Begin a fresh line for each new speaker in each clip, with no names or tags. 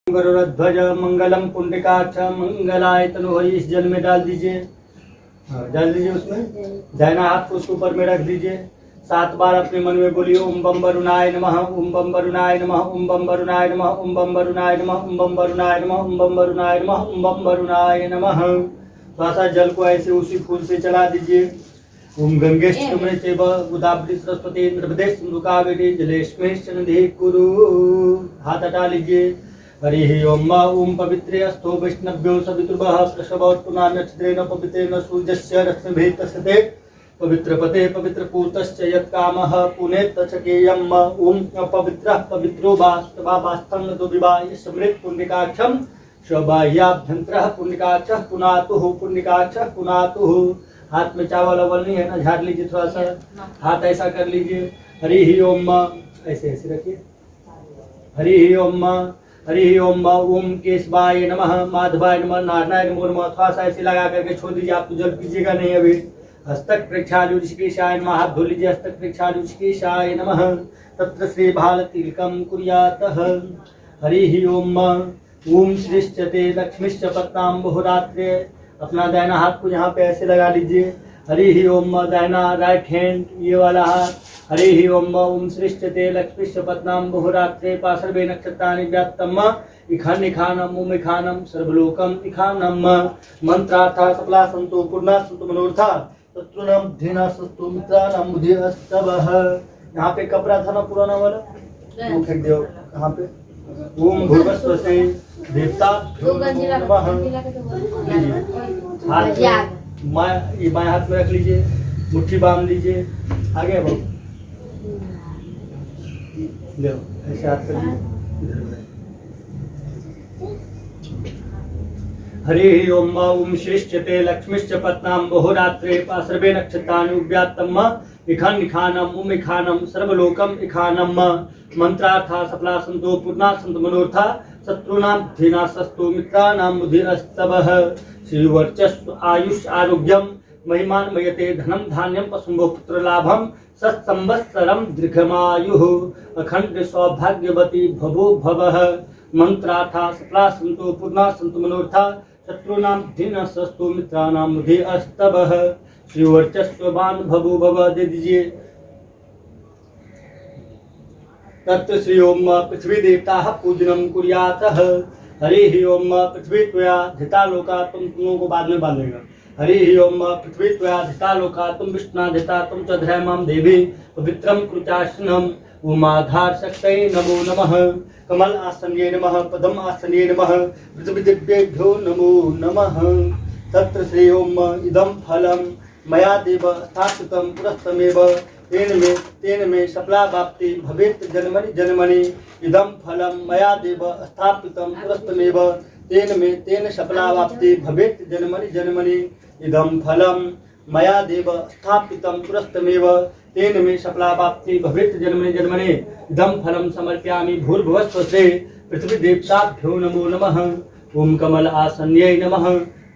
गरुड़ध्वज मंगलम पुंडिकाक्ष मंगलाय तनोहरि। इस जल में डाल दीजिए, डाल दीजिए उसमें। दाहिना हाथ को उसके ऊपर में रख दीजिए। 7 बार अपने मन में बोलिए ओम बम वरुणाय नमः, ओम बम वरुणाय नमः, ओम बम वरुणाय नमः, ओम बम वरुणाय नमः, ओम बम वरुणाय नमः, ओम बम वरुणाय नमः, ओम बम वरुणाय नमः। थोड़ा सा जल को ऐसे उसी फूल से चला दीजिए। ओम गंगेश्वरे चैव गोदावरी सरस्वती नर्मदे सिंधु कावेरी जलेस्मिन् सन्निधिं कुरु। हाथ हटा लीजिए। हरि ओम ओम पवित्रे अस्तो वैष्णव्यो सवितुर्वः प्रसवोत्तमा नक्षत्रेण पवित्रेण सूर्यस्य रश्मिभिः तस्यते पवित्र पते पवित्र पूतश्च यत्कामः पुनेत चकेयम्। ओम पवित्रः पवित्रो वा वास्तव तो विवाह समृत पुण्यकाक्षम शबाह्याभ्यंतरः पुण्यकाक्षः पुनातुः पुण्यकाक्षः पुनातुः। हाथ में चावल अवल नहीं है ना, झाड़ लीजिए थोड़ा सा, हाथ ऐसा कर लीजिए। हरि ओम, ऐसे ऐसे रखिए। हरि ओम, हरि ओम ओम केशवाय नमः, माधवाय नमः, नारायणाय नमो नमः। थोड़ा सा ऐसे लगा करके छोड़ दीजिए, आप तो जल पीजिएगा नहीं अभी। हस्तक प्रेक्षालु ऋषिकेशाय नमः, हाथ धो लीजिए। हस्तक प्रेक्षालु ऋषिकेशाय नमः, तत्र श्री भाल तिलकम कुर्यातः। हरि ओम ओम श्रीश्चते लक्ष्मीश्च पत्नाम बहुरात्रे। अपना दाहिना हाथ को यहाँ पे ऐसे लगा लीजिए। हरि ओम, दाहिना राइट हैंड ये वाला हाथ। हरि ओम ओम श्रीश्चते लक्ष्मीश्च पत्नाम बहुरात्रे पार्श्वे नक्षत्राणि व्याप्तम् इखान इखानम ओम इखानम सर्वलोकम इखानम। मंत्रार्था सफला सन्तु पूर्णा सन्तु मनोरथा शत्रुनाम धीनास्तु मित्राणाम बुद्धिस्तवः। यहाँ पे कपड़ा था ना पुराना वाला, वो फेंक दो यहाँ पे। ओम भूर्भुवस्सुते देवताभ्यो नमः। हाथ ये बाएं हाथ में रख लीजिए, मुट्ठी बांध लीजिए। आगे बढ़ो, ले ऐसे हाथ कर लीजिए। हरि ओम ओम श्रीश्चते लक्ष्मीश्च पत्नाम बहुरात्रे पार्श्वे नक्षत्राणि व्याप्तम् इखान इखानम ओम इखानम सर्वलोकम इखानम। मंत्रार्था सफला सन्तु पूर्णा सन्तु मनोरथा शत्रूणां धीनास्तु मित्राणां बुद्धिस्तवः। श्रीवर्चस्व आयुष आरोग्यम महिमान मयते धनम धान्यम पशुभो पुत्र लाभम सत्संवत्सरम दीर्घमायुः अखंड सौभाग्यवती भवो भवः। मंत्रार्था सफला सन्तु पूर्णा सन्तु मनोरथा शत्रूणां धीनास्तु मित्राणां बुद्धिस्तवः। श्रीवर्चस्ववान भवो भव दे दीजिए। तत्र श्री ओम पृथ्वी देवता पूजनम कुर्यातः। हरि ओम पृथ्वी त्वया धिता लोका, तुम तीनों को बाद में बांधेगा। हरि ओम पृथ्वी त्वया धिता लोका तुम विष्णा धिता तुम च ध्यामां देवी पवित्रम कृताशनम। उमाधार शक्तये नमो नमः। कमल आसन्ये नमः, पद्म आसन्ये नमः, पृथ्वी दिव्येभ्यो नमो नमः। तत्र श्री ओम इदं फलं मया देव स्थापितं पुरस्तमेव तेन में सफला वाप्ति भवेत् जन्मनि जन्मनि। इदं फलं मया देव स्थापितं पुरस्तमेव तेन सफला वाप्ति भवेत् जन्मनि जन्मनि। इदं फलं मया देव स्थापितं पुरस्तमेव तेन में सफला वाप्ति भवेत् जन्मनि जन्मनि। इदं फलं समर्पयामि भूर्भुवस्सुते पृथ्वी देवताभ्यो नमो नमः। ओम कमल आसन्ये नमः,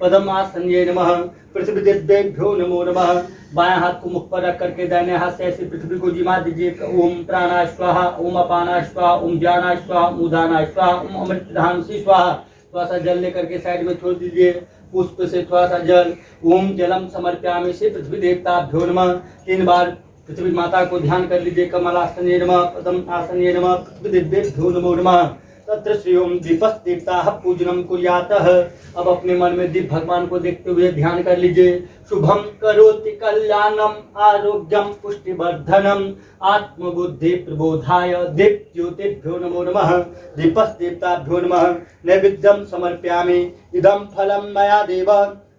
पद्म आसन्ये नमः, पृथ्वी देवेभ्यो नमो नमः। बाएं हाथ को मुख पर रख करके दाहिने हाथ से ऐसे पृथ्वी को जिमा दीजिए। ओम प्राणाय स्वाहा, ओम अपानाय स्वाहा, ओम ज्ञानाय स्वाहा, ओम उदानाय स्वाहा, ओम अमृत धानसी स्वाहा। थोड़ा सा जल लेकर के साइड में छोड़ दीजिए, पुष्प से थोड़ा सा जल। ओम जलम समर्पयामि से पृथ्वी देवताभ्यो नमः। 3 बार पृथ्वी माता को ध्यान कर लीजिए। कमलासन्ये नमः, पद्म आसन्ये नमः, पृथ्वी देवेभ्यो नमो नमः। तत्र श्री ओम दीपस् देवता पूजनम कुर्यातः। अब अपने मन में दीप भगवान को देखते हुए ध्यान कर लीजिए। शुभम करोति कल्याणम आरोग्यम पुष्टिवर्धनम आत्मबुद्धि प्रबोधाय दीप ज्योतिभ्यो नमो नमः। दीपस् देवताभ्यो नमः। नैवेद्यम समर्पयामि। इदं फलं मया देव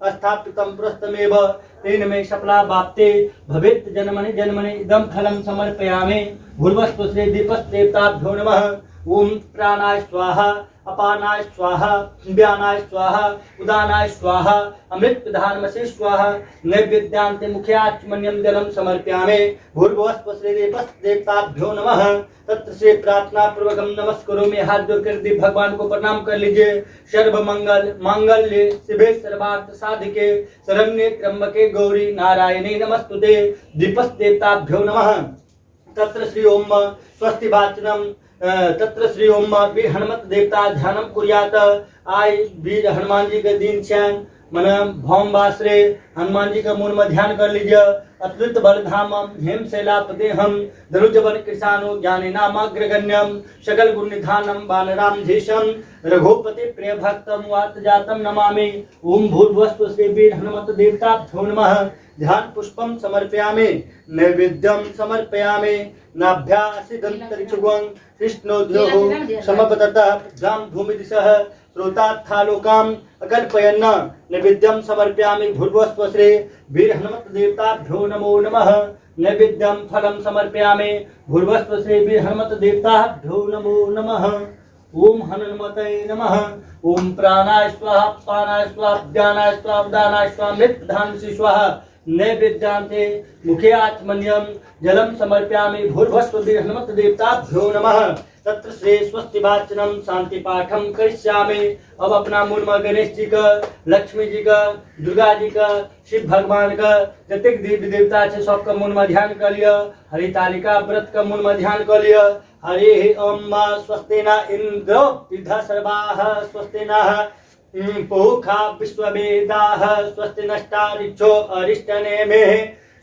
स्थापितं पुरस्तमेव तेन में सफला वाप्ते भवेत् जन्मनि जन्मनि। इदं फलं समर्पयामि भूर्भुवस्सुते श्री दीपस् देवताभ्यो नमः। ओम प्राणाय स्वाहा, अपानाय स्वाहा, व्यानाय स्वाहा, उदानाय स्वाहा, अमृत प्रधानमसे स्वाहा। नैवेद्यान्ते मुख्याचमन्यं जलं समर्पयामि भूर्भुवस्सुते दीपस् देवताभ्यो नमः। तत्र से प्रार्थना पूर्वकम नमस्करोमि। हाथ जोड़कर दीप भगवान को प्रणाम कर लीजिए। सर्व मंगल मांगल्ये शिवे सर्वार्थ साधिके शरण्ये त्र्यंबके गौरी नारायणे नमस्तुते। दीपस् देवताभ्यो नमः। तत्र श्री ओम स्वस्ति वाचनम तत्र श्री ओम वीर हनुमत देवता ध्यानम कुर्यात। आय वीर हनुमान जी के दिन छन मन भौम बासरे हनुमान जी का मूल में ध्यान कर लीजिए। अतुलित बलधामम हेम शैलापदेहम धनुजवन कृषाणु ज्ञानी नामाग्रगण्यम सकल गुण निधानम बानराम धीशम रघुपति प्रिय भक्तम वात जातम नमामि। ओम भूर्भुवस्सु श्री वीर हनुमत देवताभ्यो नमः। ध्यान पुष्पम समर्पयामि नैवेद्यम समर्पयामि। नाभ्यासिदंतरिक्षुगं कृष्णोद्योः समपततः ब्राह्म भूमि दिशः श्रोतात्थालोकाम अकल्पयन्न नैवेद्यम समर्पयामि। भूर्भुवस्सु श्री वीर हनुमत देवताभ्यो नमो नमः। नैवेद्यम फलम समर्पयामि। भूर्भुवस्सु श्री वीर हनुमत देवताभ्यो नमो नमः। ओम हनुमते नमः। ओम प्राणाय स्वाहा पानाय स्वाहा ज्ञानाय स्वाहा उदानाय स्वाहा मृत्युधांसि स्वाहा। नैवेद्यान्ते मुखे आत्मन्यम जलम समर्पयामि। भूर्भुवस्सु वीर हनुमत देवताभ्यो नमः। तत्र श्री स्वस्ति वाचनम शांति पाठम करिष्यामि। अब अपना मूल में गणेश जी का, लक्ष्मी जी का, दुर्गा जी का, शिव भगवान का जतिक देवी देवता है सबका मूल में ध्यान कर लिया। हरितालिका व्रत का मूल में ध्यान कर लिया। हरि ओम स्वस्ति न इंद्रो विद्धा सर्वाः स्वस्ति नः पूषा विश्ववेदाः स्वस्ति नष्टारिक्षो अरिष्टनेमिः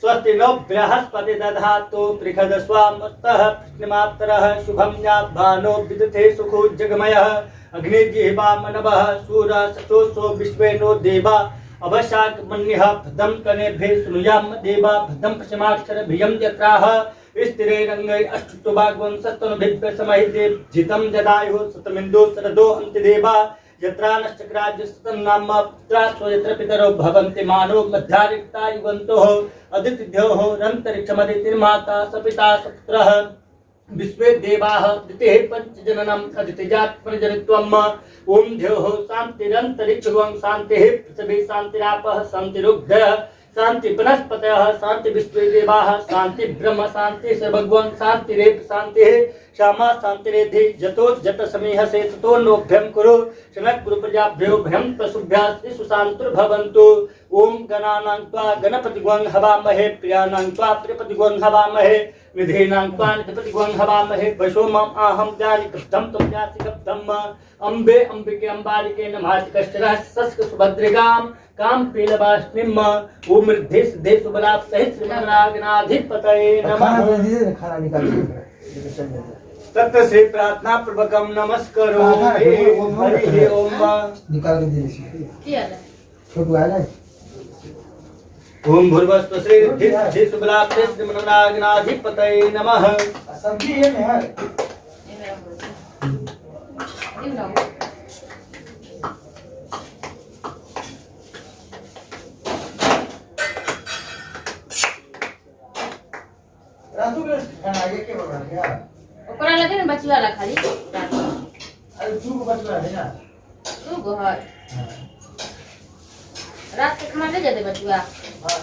स्वस्ति नो बृहस्पति दधातु पृषदस्वामत्तः प्रश्नमात्रः शुभं भानो विदथे सुखो जगमयः अग्निजिह्वा मनवः सूरः सचोषो विश्वे नो देवा अवशाकमन्यः भद्रं कनेभिः शृणुयाम देवा भद्रं पश्चिमाक्षरभियं यत्राः स्थिरे रंगै अष्टुभागवंशस्तनुभिः समहिते जितं जदायुः सतमिन्दो शरदो अन्तिदेवा यत्रा नश्चक्राज्यस्तम नाम पुत्रास्व यत्र पितरो भवन्ति मानो मध्यारिक्ता युगन्तोः अदितिभ्योः रन्तरिक्षमदितिर्माता सपिता सपुत्रः विश्वे देवाः दितेः पंचजननम् अदितिजात् प्रजनित्वम् ओम ध्योः शान्तिरन्तरिक्षगं शान्तिः पृथिवी शान्तिरापः शान्तिरुग्धयः शांति वनस्पतयः शांति विश्वे देवाः शांति ब्रह्म शांति सर्वगुण शांतिरेव शांतिः श्यामा शांतिरेधि जतो जट समीहसे ततो नोभ्यं कुरु शनक गुरु प्रजाभ्यो भयं पशुभ्यः सुशांतुर्भवन्तु। ओम गणानां त्वा गणपतिगं हवामहे प्रियाणां त्वा प्रियपतिगं हवामहे निधीनां त्वा निधिपतिगं हवामहे वशो मां आहं जानि कब्धं त्वं जासि कब्धम् अम्बे अम्बिके अम्बालिके नमाति कष्टरः सस्क सुभद्रिकां काम पीलवाष्णिम ओम ऋद्धि सिद्धि सुबलाभ सहित श्रीमन्नागनाधिपतये नमः। तत् श्री प्रार्थना पूर्वकम नमस्कारो हरि ओम निकाल के दे छोटू आया ओम भूर्भुवस्सु श्री ऋद्धि सिद्धि सुबलाभ सहित श्रीमन्नागनाधिपतये नमः। सब्जी है यार रातू के खाना आगे के बना क्या
ओकरा लगे ना बचवा ला खाली
अरे तू को बचवा है ना
तू घर रात के खाना ले जा दे बचवा।
हां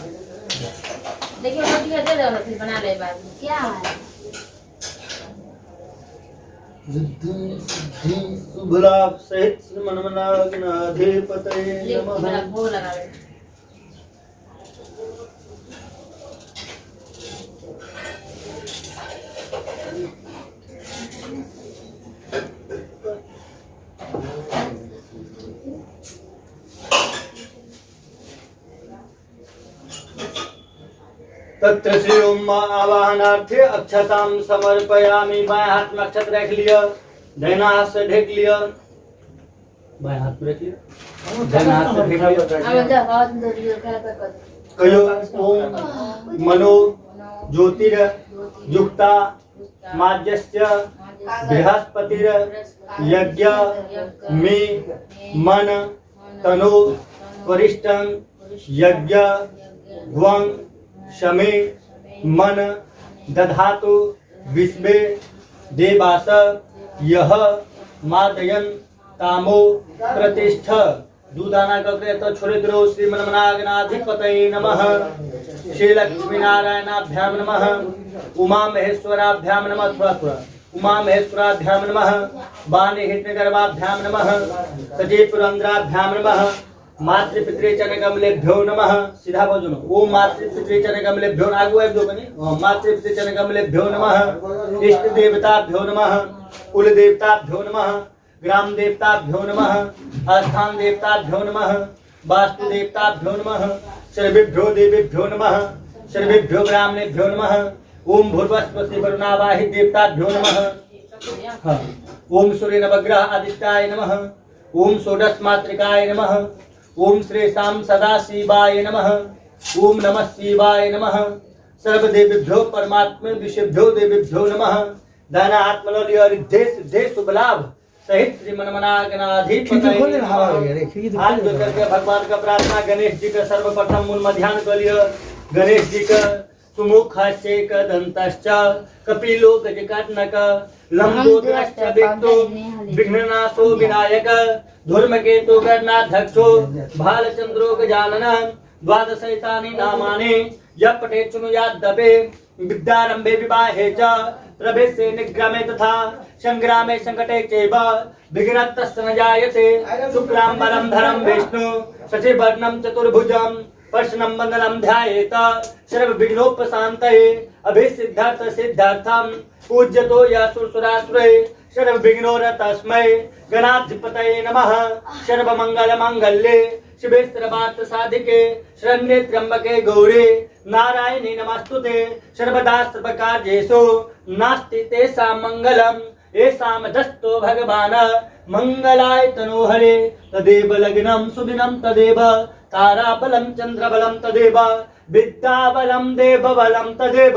देखिए बचवा दे दो फिर बना ले बाद में क्या है
रिद्धि सिद्धि सुबलाभ सहित श्रीमन्नागनाधिपतये नमः।
बड़ा भोग लगा ले
तत्र श्री ओम आवाहनार्थे अक्षतां समर्पयामि। बाएं हाथ में अक्षत रख लिया, दाहिना हाथ से ढक लिया। बाएं हाथ में रख लिया, दाहिना हाथ से ढक लिया।
हम जा हाथ दे दियो कर
कयो ओम मनो ज्योतिर युक्ता माज्यस्य बृहस्पतिर यज्ञ मे मन तनो वरिष्ठं यज्ञ ग्वं शमे मन दधातु विश्वे देवास यह मादयन कामो प्रतिष्ठ। दूदाना कपड़े तो छोड़े द्रो श्रीमन्नागनाधिपतये नमः। श्री लक्ष्मी नारायणाभ्याम नमः। उमा महेश्वराभ्याम नमः। थोड़ा थोड़ा उमा महेश्वराभ्याम नमः। बाणी हिरण्यगर्भाभ्याम नमः। सजी पुरंद्राभ्याम नमः। मातृपितृ चरणकमलेभ्यो नमः। सीधा बोलो ना, ओम मातृपितृ चरणकमलेभ्यो, आगू आगे दो बनी, मातृपितृ चरणकमलेभ्यो नमः। इष्ट देवताभ्यो नमः, कुल देवताभ्यो नमः, ग्राम देवताभ्यो नमः, स्थान देवताभ्यो नमः, वास्तु देवताभ्यो नमः, सर्वेभ्यो देवेभ्यो नमः, सर्वेभ्यो ब्राह्मणेभ्यो नमः। ओम भूर्भुवस्सु वरुणावाहि देवताभ्यो नमः। हाँ। ओम सूर्य नवग्रह आदित्याय नमः। ओम षोडश मातृकाय नमः। ओम श्री शाम सदा शिवाय नमः। ओम नमः शिवाय नमः। सर्वदेवेभ्यो परमात्मे विशेभ्यो देवेभ्यो नमः। दाना आत्मलय रिद्धे सिद्धे शुभलाभ सहित श्रीमन्मनागणाधिपतये हाथ जोड़ करके भगवान का प्रार्थना। गणेश जी का सर्वप्रथम मूल ध्यान करिए। गणेश जी का सुमुख चेक दंतश्च कपिलो गजकर्णक लंबोदरश्च विक्तो विघ्ननाशो विनायक धूर्मकेतु गणनाध्यक्षो भालचंद्रो गजानन द्वादशैतानि नामानि यः पठेत् शृणुयाद्यपि विद्यारंभे विवाहे च प्रवेशे निग्रमे तथा संग्रामे संकटे चैव विघ्नस्तस्य न जायते। शुक्लांबरं धरं विष्णु शशिवर्णं चतुर्भुजं प्रसन्नं वदनं ध्यायेत सर्वविघ्नोपशान्तये। अभिसिद्धार्थ सिद्धार्थं पूज्यतो यशुरसुरासुरे सर्वविघ्नोर तस्मै गणाधिपतये नमः। सर्वमंगलमांगल्ये शिवे सर्वार्थ साधिके शरण्ये त्र्यंबके गौरी नारायणी नमस्तुते। सर्वदा सर्वकार्येषु नास्ति तेषां मंगलम् येषां दस्तो भगवान् मंगलाय तनोहरे। तदेव लग्नं सुदिनं तदेव ताराबलं चंद्रबलं तदेव विद्याबलं देवबलं तदेव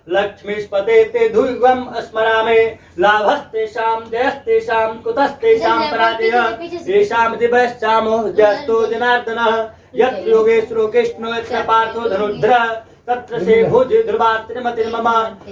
लक्ष्मीस्पते ते ध्रुवम् स्मरामि। लाभस्तेषां जयस्तेषां कुतस्तेषां पराजयः येषां दिवश्चामो जस्तो जनार्दनः। यत्र योगेश्वरो कृष्णो यत्र पार्थो धनुर्धरः तत्र से भुज ध्रुवा त्रिमतिर्मम।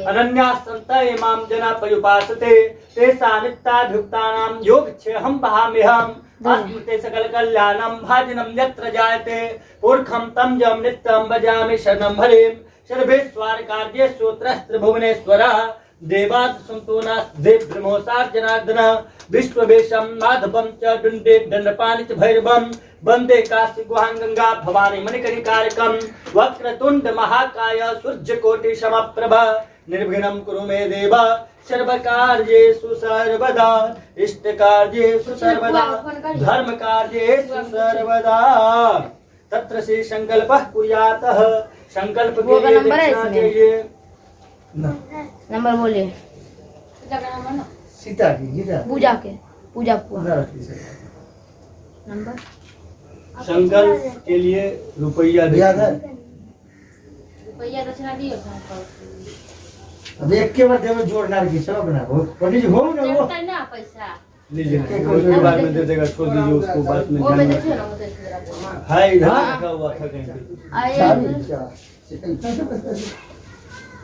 अनन्याः सन्तः मां जना पर्युपासते तेषां नित्याभियुक्तानां योगक्षेमं वहाम्यहम्। अस्मृते सकल कल्याणं भाजनं यत्र जायते पुरखं तं जं नित्यं भजामि शरणं हरिं। सर्वेश्वर कार्येषु त्रिभुवनेश्वरः देवात् सन्तो नास्ति ब्रह्मोऽसार्जनार्दनः। विश्ववेशं माधवं च दण्डे दण्डपाणि च भैरवं वन्दे काशी गुहां गंगा भवानी मणिकर्णिकारकं। वक्रतुण्ड महाकाय सूर्यकोटि समप्रभ निर्विघ्नं कुरु मे देव सर्वकार्येषु सर्वदा। इष्टकार्येषु सर्वदा धर्मकार्येषु सर्वदा। तत्र से संकल्पः कुर्यातः। संकल्प के लिए देखना चाहिए।
नंबर बोलिए।
सीता की गीता
पूजा के पूजा नंबर।
संकल्प के लिए रुपया
रुपया
दक्षिणा दियो।
अब एक के बाद में जोड़ना की सब बना हो पंडित जी हो ना वो
ना पैसा
लीजिए उसके बाद में दे देगा। छोड़ दीजिए उसको बाद में
वो मैं
ध्यान
देखिए ना वो देखिए
है इधर रखा हुआ था कहीं पे।
आए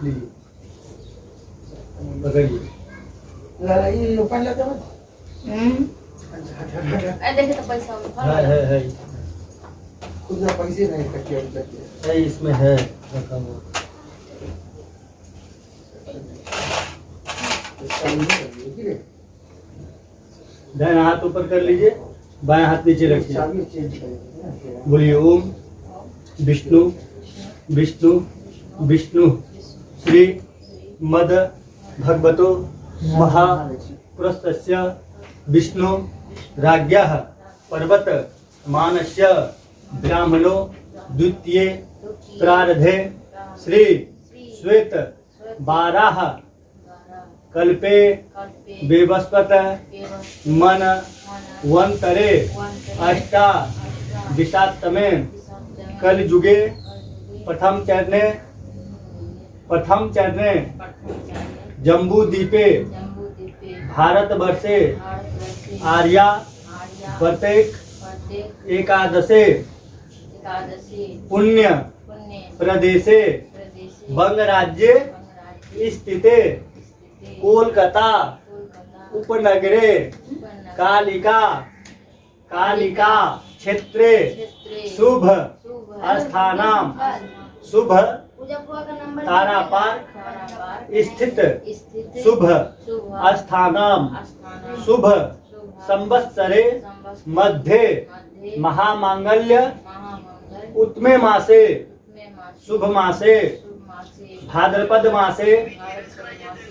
लीजिए पकड़िए।
ला ये ओपन लाता मत
देखे तो पैसा
है
खुद का पैसे नहीं कटिया
है इसमें है रखा हुआ। दाहिना हाथ ऊपर कर लीजिए, बायां हाथ नीचे रखिए। बोलिए ओम विष्णु विष्णु विष्णु श्री मद भगवतो महापुरुषस्य विष्णु राज्ञः पर्वत मानस्य ब्राह्मणो द्वितीय प्रारधे श्री श्वेत बाराह कल्पे बेवस्पत मन वंतरे अष्टा दिशात्तमे कलयुगे प्रथम चरणे जम्बूद्वीपे भारतवर्षे आर्या प्रत्येक एकादशे पुण्य प्रदेशे बंगराज्ये स्थिते कोलकाता उपनगरे कालिका क्षेत्रे शुभ स्थानां शुभ तारा पार्क स्थित शुभ स्थानां शुभ संवत्सरे मध्ये महामांगल्य
महामंगल
उत्तमे मासे
में मासे
शुभ मासे
शुभ मासे
भाद्रपद मासे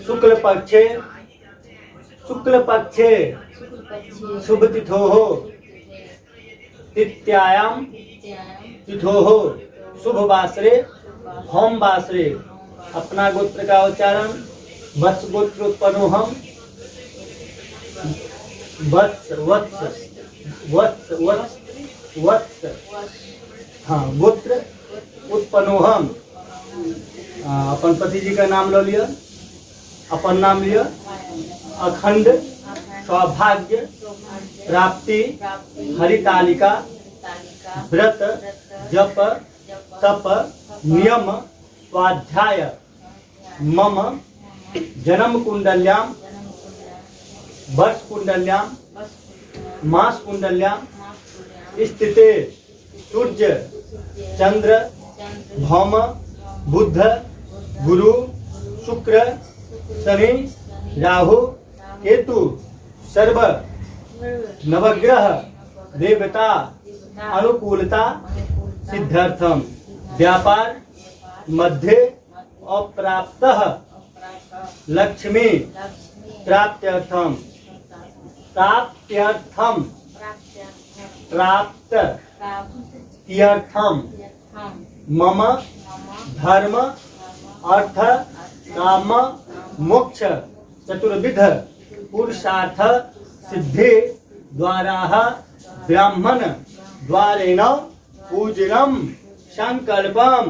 शुक्ल
शुक्ल पक्षे
पक्षे
शुभ तिथोः तिथ्यायां तिथोः शुभ वासरे होम वासरे। अपना गोत्र का उच्चारण वत्स गोत्र उत्पन्नोहम वत्स वत्स वत्स वत्स वत्स हाँ गोत्र उत्पन्नोहम। अपन पति जी का नाम लो लिया, अपन नाम लिया। अखंड सौभाग्य प्राप्ति हरितालिका व्रत जप तप नियम स्वाध्याय मम जन्म कुंडल्याम वर्ष कुंडल्याम मास कुंडल्याम स्थिते सूर्य चंद्र भौम बुध गुरु शुक्र शनि राहु केतु सर्व नवग्रह देवता अनुकूलता सिद्धार्थम। व्यापार मध्य अप्राप्तः लक्ष्मी प्राप्त्यर्थम प्राप्त्यर्थम प्राप्त्यर्थम मम धर्म अर्थ काम मोक्ष चतुर्विध पुरुषार्थ सिद्धि द्वारा ब्राह्मण द्वारेण पूजनम संकल्पम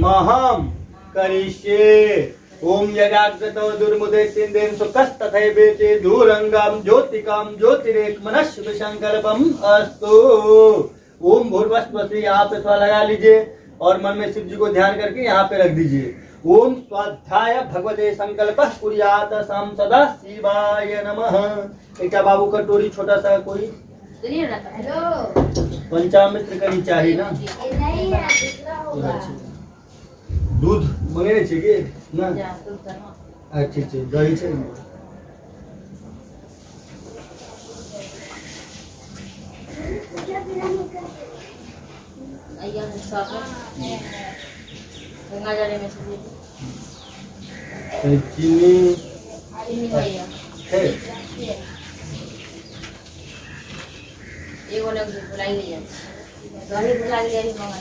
महम करिष्ये। ओम यगाग्रतो दुर्मुदेतेन्द्रेण सुखस्तथैवेति दूरंगम ज्योतिकम ज्योतिरेकमनस्व संकल्पम अस्तु। ओम भूर्भुवस्सु यहाँ पे थोड़ा लगा लीजिए और मन में शिव जी को ध्यान करके यहाँ पे रख दीजिए। ओम स्वाध्याय भगवते संकल्प कुर्यात सम सदा शिवाय नमः। एक बाबू का टोरी छोटा सा कोई
हेलो
पंचामृत करनी चाहिए ना।
नहीं है दूसरा होगा
दूध मंगेने चाहिए ना।
जा दूध करना
अच्छा अच्छा दही चाहिए।
आइया सब गंगा जल में से
चीनी
चीनी भैया
है
एगो लग बुलाई लिया दही बुला लिया ही मंगा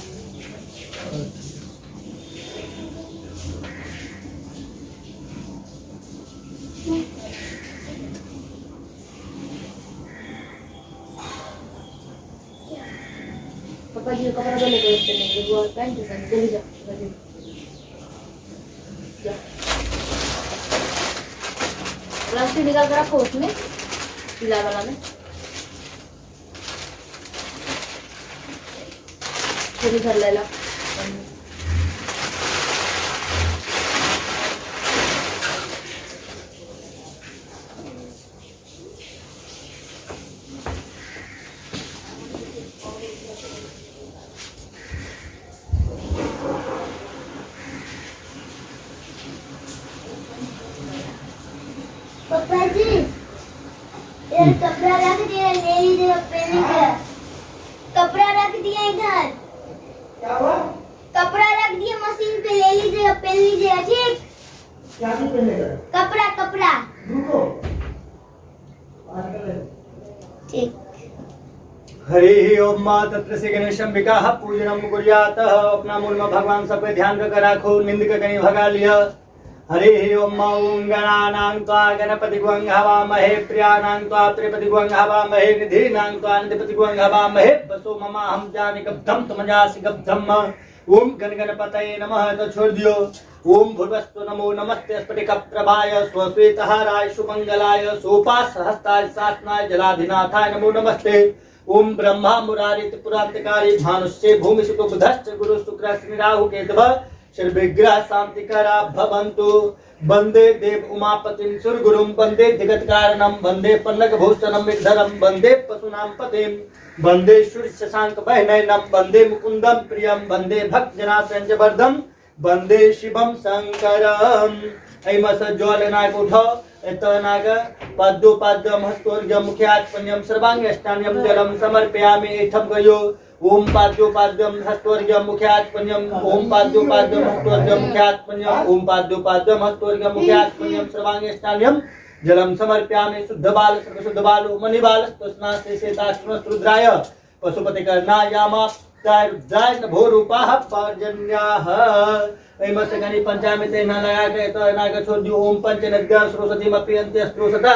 पापा जी कपड़ा तो लेके आते हैं वो पैंट से जल्दी जा प्लास्टिक निकाल कर रखो उसमें पीला वाला में फिर इधर ले लो
पापा जी ये कपड़ा रख दिया ले लीजिए पहन के कपड़ा रख दिया इधर
क्या हुआ?
कपड़ा रख दिया मशीन पे ले लीजिए पहन लीजिए ठीक
क्या भी पहनेगा?
कपड़ा कपड़ा
रुको।
ठीक
हरि ओम मां तत्र से गणेशम विकाह पूजनम कुर्यात। अपना मूल में भगवान सब पे ध्यान करके रखो, निंद के कहीं भगा लिया। हरि ओम ओम गणानां त्वा गणपतिग्वं हवामहे प्रियाणां त्वा प्रियपतिग्वं हवामहे निधीनां त्वा निधिपतिग्वं हवामहे वसो ममाहं जानिगब्धं तमजासि गब्धम्। ओम गण गणपतये नमः तो छोड़ दियो। ओम भूर्भुवस्सु नमो नमस्ते स्फटिकप्रभाय स्वश्वेतहाराय सुमंगलाय सोपासहस्ताय शासनाय जलाधिनाथाय नमो नमस्ते। ओम ब्रह्मा मुरारी त्रिपुरांतकारी भानुष्ये भूमि सुतो बुधश्च गुरु शुक्र शनि राहु केतवः सर्वविग्रह शांतिकरा भवन्तु। वंदे देव उमापतिं सुरगुरुं वंदे जगत्कारणं वंदे पन्नगभूषणं विद्धरं वंदे पशूनां पतिं वंदे सूर्य शशांक वहनयनं वंदे मुकुंदं प्रियं वंदे भक्तजनाश्रयं वरदं वंदे शिवं शंकरं। ऐमस ज्वलनाग उठ एतनाग पाद्योपाद्यम हस्तोर्घ्यम मुख्यात्पन्यम सर्वांगष्टान्यम जलम समर्पयामि एथम गयो ओम पाद्योपाद्यम हस्तोर्घ्यम मुख्यात्पन्यम ओम पाद्योपाद्यम हस्तोर्घ्यम मुख्यात्पन्यम ओम पाद्योपाद्यम हस्तोर्घ्यम मुख्यात्पन्यम सर्वांगष्टान्यम जलम समर्पयामि शुद्ध बाल सर्वशुद्ध बालो मणिबाल तस्मात् शेताश्रुद्राय पशुपति कर्णायामा रुद्राय नभो रूपाः पर्जन्याः ऐमस गणि पंचामृते न लगा के तो नाग छोड़ दियो ओम पंचनद्या सरस्वतीमपि अन्त्यस्त्रोसता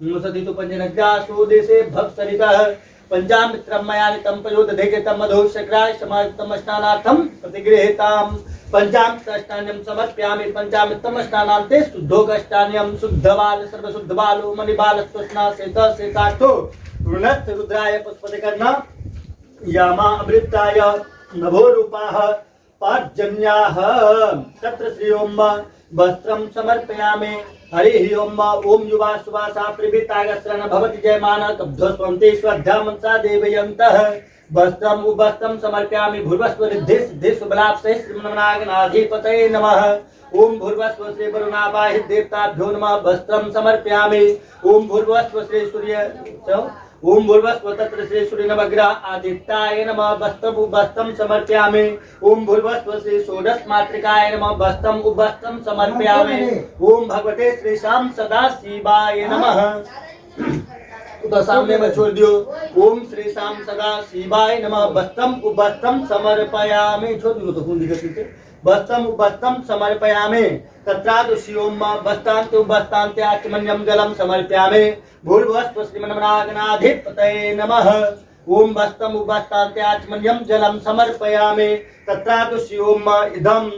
मुसति तो पंचनद्या सुदेशे भक्सरितः पंचामृत्रं मया नितं पयोदधेकेतं मधु शक्राय समायुक्तं स्नानार्थं प्रतिगृहीताम् पंचामृतष्टान्यं समर्पयामि पंचामृतं स्नानान्ते शुद्धोगष्टान्यं शुद्धबाल सर्वशुद्धबालो मणिबालस्तस्ना शेताष्टो रुणत् रुद्राय पशुपतिकर्णा यामा अमृताय नभो रूपाः पार्जन्याः तत्र श्री ओम वस्त्रं समर्पयामि हरिः ओम ओम युवा सुवासा प्रभृतागस्रन भवति जयमान कब्धस्वन्ते स्वध्यामंसा देवयन्तः वस्त्रं उवस्त्रं समर्पयामि भूर्वस्व रिद्धि सिद्धि सुबलाप्से श्रीमन्नागनाधिपतये नमः ओम भूर्वस्व श्री वरुणावाहि देवताभ्यो नमः वस्त्रं समर्पयामि ओम भूर्वस्व श्री सूर्य ओम भूर्वस्व तत्र श्री सूर्य नवग्रह आदित्याय नमः वस्त्रं समर्पयामि ओम भूर्वस्व श्री षोडश मातृकाय नमः वस्त्रं समर्पयामि ओम भगवते श्री श्याम सदा शिवाय नमः तो सामने में छोड़ दियो ओम श्री श्याम सदा शिवाय नमः वस्त्रं समर्पयामि छोड़ दियो तो कौन दिक्कत वस्त्रं समर्पयामि तत्रादुषि ओम वस्तान्ते आचमन्यं जलं समर्पयामि भूर्भुवस्व श्रीमन्नागनाधिपतये नमः ओम वस्तान्ते आचमन्यं जलं समर्पयामि तत्रादुषि ओम इदं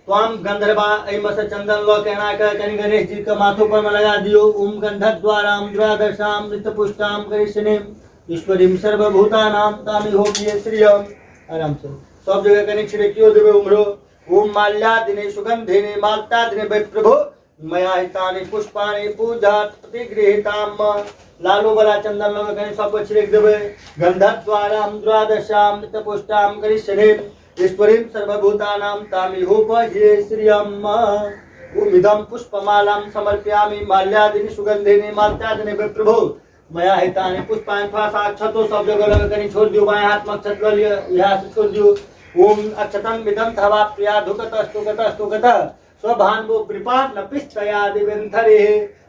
त्वाम गंधर्वा ऐमस चंदन लो कहना कर कनि गणेश जी का माथों पर में लगा दियो ओम गंधद्वारां द्वादशां नित्यपुष्टां करिष्येम ईश्वरीं सर्वभूतानां तामि होगिए श्रियम आराम से सब जगह कनि छिड़कियो देवे उमरो ओम माल्यादिने सुगंधिने माल्तादिने वै प्रभो मया हितानि पुष्पाणि पूजात् प्रतिगृहीतां लालो बला चंदन लो कनि सब छिड़क देवे गंधद्वारां द्वादशां नित्यपुष्टां करिष्येम ईश्वरीं सर्वभूतानां तामि होपये श्रियम् ओमिदं पुष्पमालां समर्पयामि माल्यादिनि सुगंधिनि माल्त्यादिनि वै प्रभो मया हितानि पुष्पाणि थोड़ा सा अक्षतो सब जगह लगा कहीं छोड़ दियो बाएं हाथ में अक्षत ले लिया यहाँ से छोड़ दियो ओम अक्षतं विदं थवा प्रिया धुकतस्तुगत स्वभान्वो कृपात् नपिस्तया दिवेन्थरे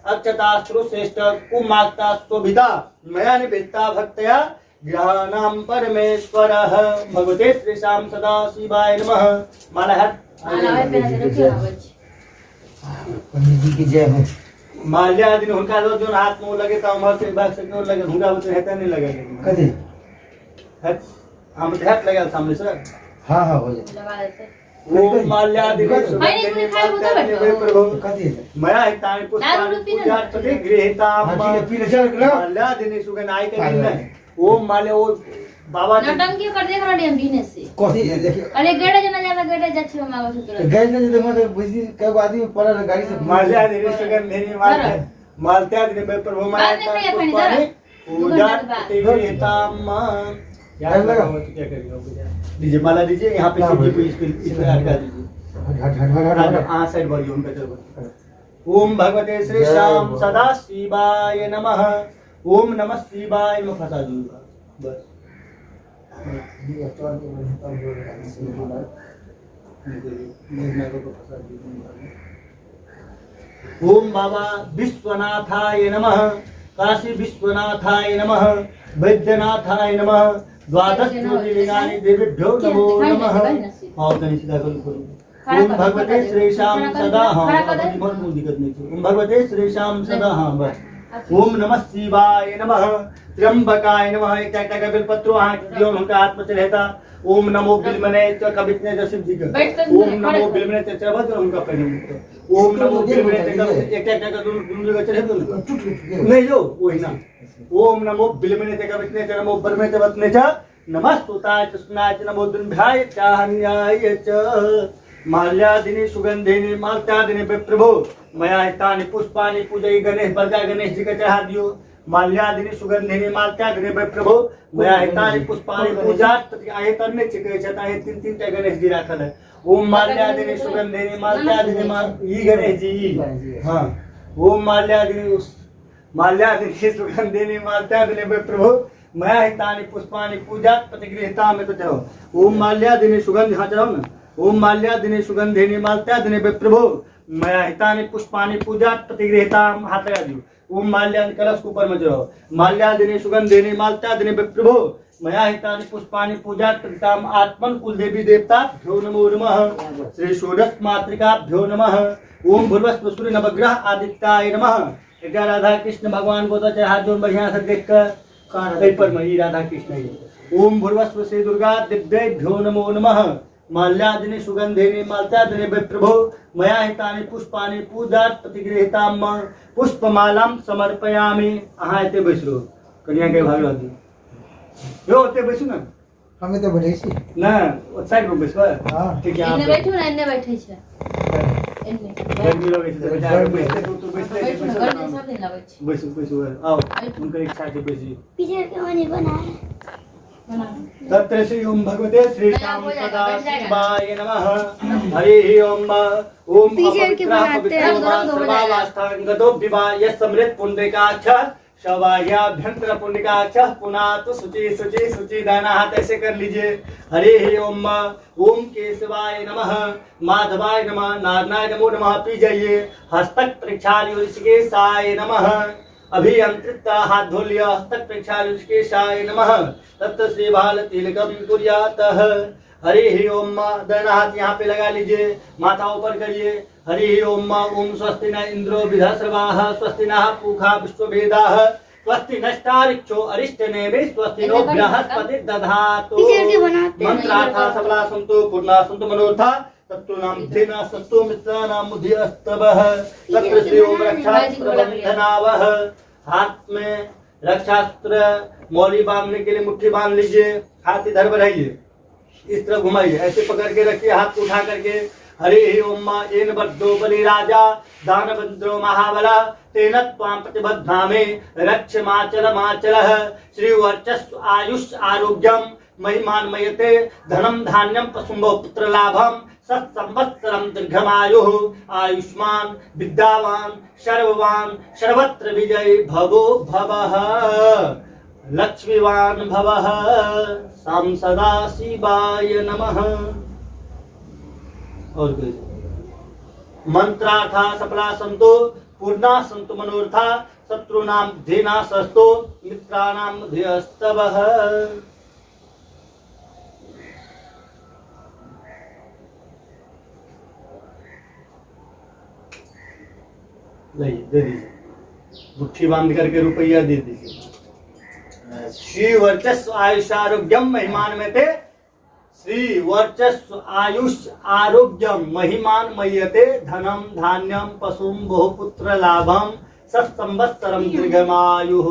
अक्षतास्त्रु श्रेष्ठ कुमाक्ता स्वभिता मया निवेदिता भक्तया ज्ञानां परमेश्वरः भगवते श्री श्याम सदा शिवाय नमः माला है
पंडित जी की जय हो
माल्या दिन हुनका जो हाथ में लगे तो हमर से बात से क्यों लगे हुनका बते हेता नहीं लगे
कथी
है हम तो हाथ लगा सामने से
हाँ हाँ हो जाए
लगा देते
ओम माल्या दिन प्रभु
कथी है
मया हितानि पुष्पाणि पूजा प्रतिगृहीता
हाँ ठीक है पीले चल लो
माल्या दिन सुगन आई के दिन नहीं ओम माल्या ओ बाबा
नौटंकी कर देख रहे हम बीने से
कथी है देखिए
अरे गेड़े जना ज्यादा गेड़े जाछे हम आवा सुतरा
गैस ने जो मतलब बुझी कई आदमी पड़ा गाड़ी से
माल्या दिन सुगन नहीं मालत्या दिन प्रभु मया हितानि पुष्पाणि पूजा प्रतिगृहीता यार लगा क्या करेगा दीजिए माला दीजिए यहाँ पे सीधी पे इस पे अटका दीजिए हाँ साइड बढ़िए उनका चलो ओम भगवते श्री श्याम सदा शिवाय नमः ओम नमः शिवाय नमः फंसा दूंगा बस ओम बाबा विश्वनाथाय नमः काशी विश्वनाथाय नमः वैद्यनाथाय नमः द्वादश ज्योतिर्लिंगानि देवेभ्यो नमो नमः और कहीं सीधा करो ओम भगवते श्री श्याम सदा हाँ बहुत दिक्कत नहीं थी ओम भगवते श्री श्याम सदा हाँ बस ओम नमः शिवाय नमः त्र्यंबकाय नमः एक का बिलपत्रो दियो उनका हाथ में रहता ओम नमो बिलमने च कवितने जसिम जी का ओम नमो बिलमने च चरबत उनका पहले ओम नमो बिलमने च एक का दोनों जगह चढ़े दो नहीं जो वही ना ओम नमो बिलमने च कवितने च नमो बलमने च वतने च नमः स्तुताय कृष्णाय च नमो दुर्भ्याय च हन्याय च माल्यादिनी सुगंधिनी माल्त्यादिनी प्रभो मया हितानि पुष्पाणि पूजय गणेश बरगा गणेश जी का चढ़ा दियो माल्यादिनी सुगंधिनी माल्त्यादिनी प्रभो मया हितानि पुष्पाणि पूजा आये करने चिके छता है तीन टा गणेश जी राखल है ओम माल्यादिने सुगंधिने माल्यादिने ई गणेश जी हाँ ओम माल्यादिने सुगंधिने माल्यादिने प्रभु मैं हितानि पुष्पानि पूजा प्रतिगृहता में तो चलो ओम माल्यादिने सुगंध हाँ चलाओ ना ओम माल्यादिने सुगंधिने माल्यादिने प्रभु मैं हितानि पुष्पानि पूजा प्रतिगृहता हाथ लगा दियो ओम माल्यादिने कलश के ऊपर में चलाओ माल्यादिने सुगंधिने माल्यादिने प्रभु मया हितानि पुष्पानि पूजा कृताम आत्मन कुल देवी देवताभ्यो नमो नमः श्री षोडश मातृकाभ्यो नमः ओम भूर्भुवस्सुः सूर्य नवग्रह आदित्याय नमः। क्या राधा कृष्ण भगवान को तो हाथ जोड़ बढ़िया से देख कर पर मई राधा कृष्ण ही ओम भूर्भुवस्सुः श्री दुर्गा दिव्येभ्यो नमो नमः माल्यादिने सुगंधिने माल्यादिने प्रभो मया हितानि पुष्पानि पूजा प्रतिगृहीताम पुष्पमालां समर्पयामि। आहा एते बैसरो कन्या के भागवती यो होते बैसू ना
हमें तो बढ़े छी
ना साइड में बैसबा
हां
ठीक है
इन्ने बैठू ना इन्ने बैठे छे इन्ने
गर्मी लगे छै बेटा बैठते तू बैठले
बैठू ना गर्मी सब दिन लगे छे
बैसू आओ उनकर इच्छा से बैसी
पीछे के मनी बना
तत्र श्री ओम भगवते श्री श्याम सदा शिवाय नमः हरि ओम ओम
पीछे के बनाते हैं।
सर्वावस्थांगतो विवाह यह समृत पुंडरीकाक्ष शवायाभ्यंतर पुंडरीकाक्ष पुनातु शुचि शुचि शुचि दाना हाथ ऐसे कर लीजिए। हरि ओम ओम केशवाय नमः माधवाय नमः नारायणाय नमो नमः पी जाइए। हस्तक प्रक्षाल्य ऋषिकेशाय नमः अभियंत्रित हाथ धो लिया। हस्तक प्रक्षाल्य ऋषिकेशाय नमः तत्त श्री बाल तिलकम कुर्यातः। हरि ओम दाहिना हाथ यहाँ पे लगा लीजिए माथा ऊपर करिए। हरि ओम ओम स्वस्ति न इंद्रो विधस्रवाः स्वस्ति नः पूषा विश्ववेदाः स्वस्ति नष्टारिक्षो अरिष्टनेमि स्वस्ति नो बृहस्पति दधातु। मंत्रार्था सबला सन्तु पूर्णा सन्तु मनोरथा तत्तुनां धेना सत्तु मित्राणां मुधिस्तवः। तत्र श्री ओम रक्षास्त्र बंधनावः। हाथ में रक्षास्त्र मौली बांधने के लिए मुट्ठी बांध लीजिए। हाथ इधर बढ़ाइए इस तरफ घुमाइए ऐसे पकड़ के रखिए हाथ को उठा करके। हरि ओम येन बद्धो बलि राजा दानवंद्रो महाबला तेन त्वां प्रतिबध्नामि रक्षमाचलमाचलः। श्री वर्चस्व आयुष आरोग्यम महिमान्मयते धनम धान्यम पशुम्भो पुत्र लाभम सत्संवत्सरम दीर्घमायुः आयुष्मान विद्यावान सर्ववान सर्वत्र विजयी भवो भवः लक्ष्मीवान भवः। साम सदा शिवाय नमः। और कोई मंत्रार्था सफला संतो पूर्णा संतु मनोरथा शत्रुनां धेना सस्तो मित्राणां ध्यस्तवः। दे दीजिए मुट्ठी बांध करके रुपया दे दीजिए। श्री वर्चस्व आयुष आरोग्यम महिमान में थे श्री वर्चस्व आयुष आरोग्यम महिमान मयते धनम धान्यम पशुम बहुपुत्र लाभम सत्संवत्सरम दीर्घमायुः।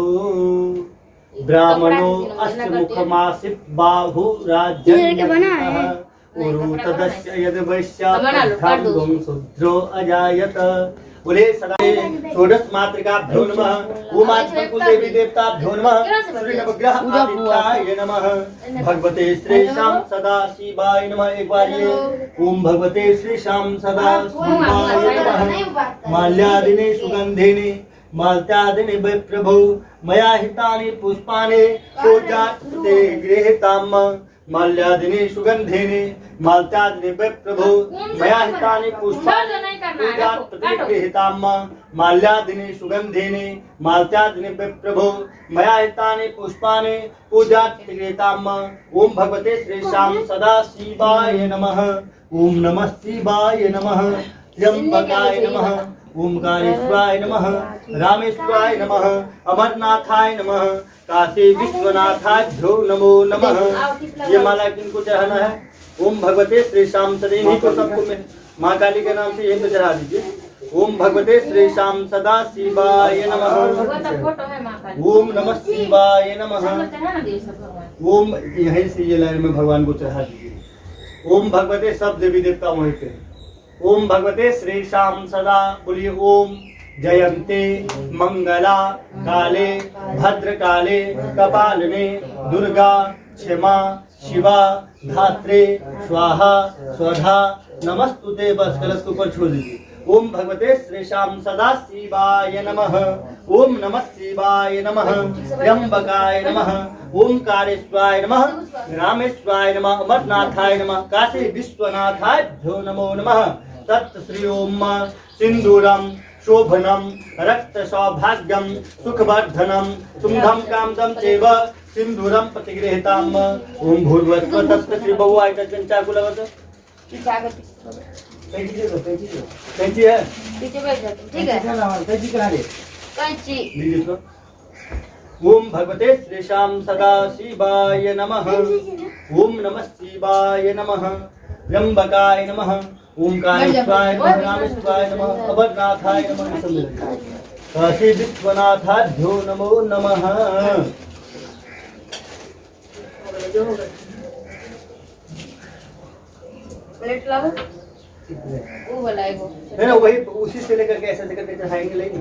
ब्राह्मणो अष्टमुखमासित बाहु राज्यं उरुतदस्य यद वैश्याभ्यां शुद्रो अजायत। बोले सदा षोडश मातृकाभ्यो नमः ओम आत्मकुल देवी देवताभ्यो नमः श्री नवग्रह आदित्याय नमः भगवते श्री श्याम सदा शिवाय नमः। एक बार ये ओम भगवते श्री श्याम सदा शिवाय नमः। माल्यादिने सुगंधिने माल्यादिने प्रभु मया हितानि पुष्पानि पूजाते गृहीताम माल्यादिने सुगंधिने माल्यादिने प्रभु मया हितानि पुष्पानि पूजाते गृहीताम माल्यादिने सुगंधिने माल्यादिने प्रभु मया हितानि पुष्पानि पूजाते गृहीताम। ओम भगवते श्री श्याम सदा शिवाय नमः। ओम नमः शिवाय नमः। त्र्यंबकाय नमः ओमकारेश्वराय नमः रामेश्वराय नमः अमरनाथाय नमः काशी विश्वनाथाभ्यो नमो नमः। ये माला किनको चढ़ाना है? ओम भगवते श्री श्याम सदा इन्हीं को सबको में माँ काली के नाम से यही तो चढ़ा दीजिए। ओम भगवते श्री श्याम सदा शिवाय नमः। ओम नमः शिवाय नमः। ओम यहीं से ये लाइन में भगवान को चढ़ा दीजिए। ओम भगवते सब देवी देवता वहीं पे। ओम भगवते श्री श्याम सदा बोलिए। ओम जयंते मंगला काले भद्रकाले कपालिने दुर्गा क्षमा शिवा धात्रे स्वाहा स्वधा नमस्तुते। बस कलश के ऊपर छोड़ दीजिए। ओम भगवते श्रेषाम सदा शिवाय नमः। ओम नमः शिवाय नमः। त्र्यंबकाय नमः। ओंकारेश्वराय नमः। रामेश्वराय नमः। अमरनाथाय नमः। काशी विश्वनाथाभ्यो नमो नमः। तत् श्री ओम सिंदूरम शोभनम रक्त सौभाग्यम सुखवर्धनम सुंदम कामदम चैव सिंदूरम प्रतिगृहीताम। ओम भूर्भुवस्सुः तस्य श्री बहु आयतन चाकू लगा दो।
पीछे आगे
कैंची दे दो, कैंची दे दो।
कैंची है
पीछे बैठ जाते ठीक है।
कैंची करा दे।
कैंची
लीजिए तो। ओम भगवते श्रीशाम सदा शिवाय नमः। ओम नमः शिवाय नमः। त्र्यंबकाय नमः। ओंकारेश्वराय नमः। रामेश्वराय नमः। अमरनाथाय नमः। काशी विश्वनाथाभ्यो नमो नमः।
जो होगा प्लेट लाओ वो वाला है वो।
है ना, वही उसी से लेकर के ऐसे लेकर के चढ़ाएंगे। लेंगे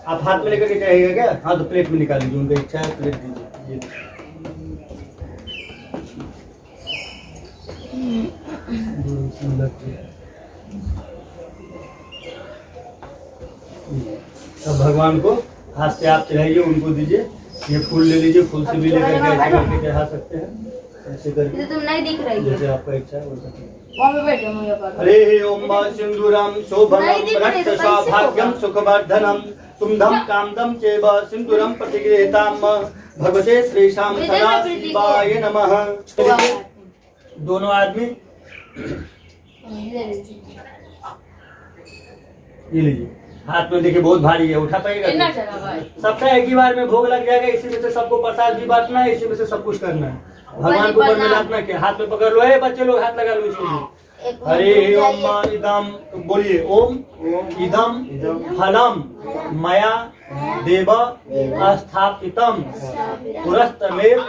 आप हाथ में लेकर के चढ़ाइएगा क्या? हाँ तो प्लेट में निकाल लीजिए। उनका इच्छा है प्लेट दीजिए। अब भगवान को हाथ से आप चढ़ाइए, उनको दीजिए। ये फूल ले लीजिए, फूल से भी लेकर के ऐसे करके चढ़ा सकते हैं। ऐसे करके
तुम नहीं दिख रही है
जैसे आपका इच्छा है वैसा।
वहाँ पे बैठो मुझे पर।
हरे ओम सिंदूरम शोभनम रक्त सौभाग्यम सुखवर्धनम सुंदम कामदम चैव सिंदूरम प्रतिगृहीताम। भगवते श्रीशाम सदा शिवाय नमः। दोनों आदमी ये लीजिए। हाथ में देखिए बहुत भारी है, उठा पाएगा?
इतना चला भाई।
सबका एक ही बार में भोग लग जाएगा। इसी में से सबको प्रसाद भी बांटना है, इसी में से सब कुछ करना है। भगवान को ऊपर में लादना क्या? हाथ में पकड़ लो। है बच्चे लोग हाथ लगा लो इसको। हरे ओम इदम बोलिए। ओम इदम फलम मया देव स्थापितम पुरस्तमेव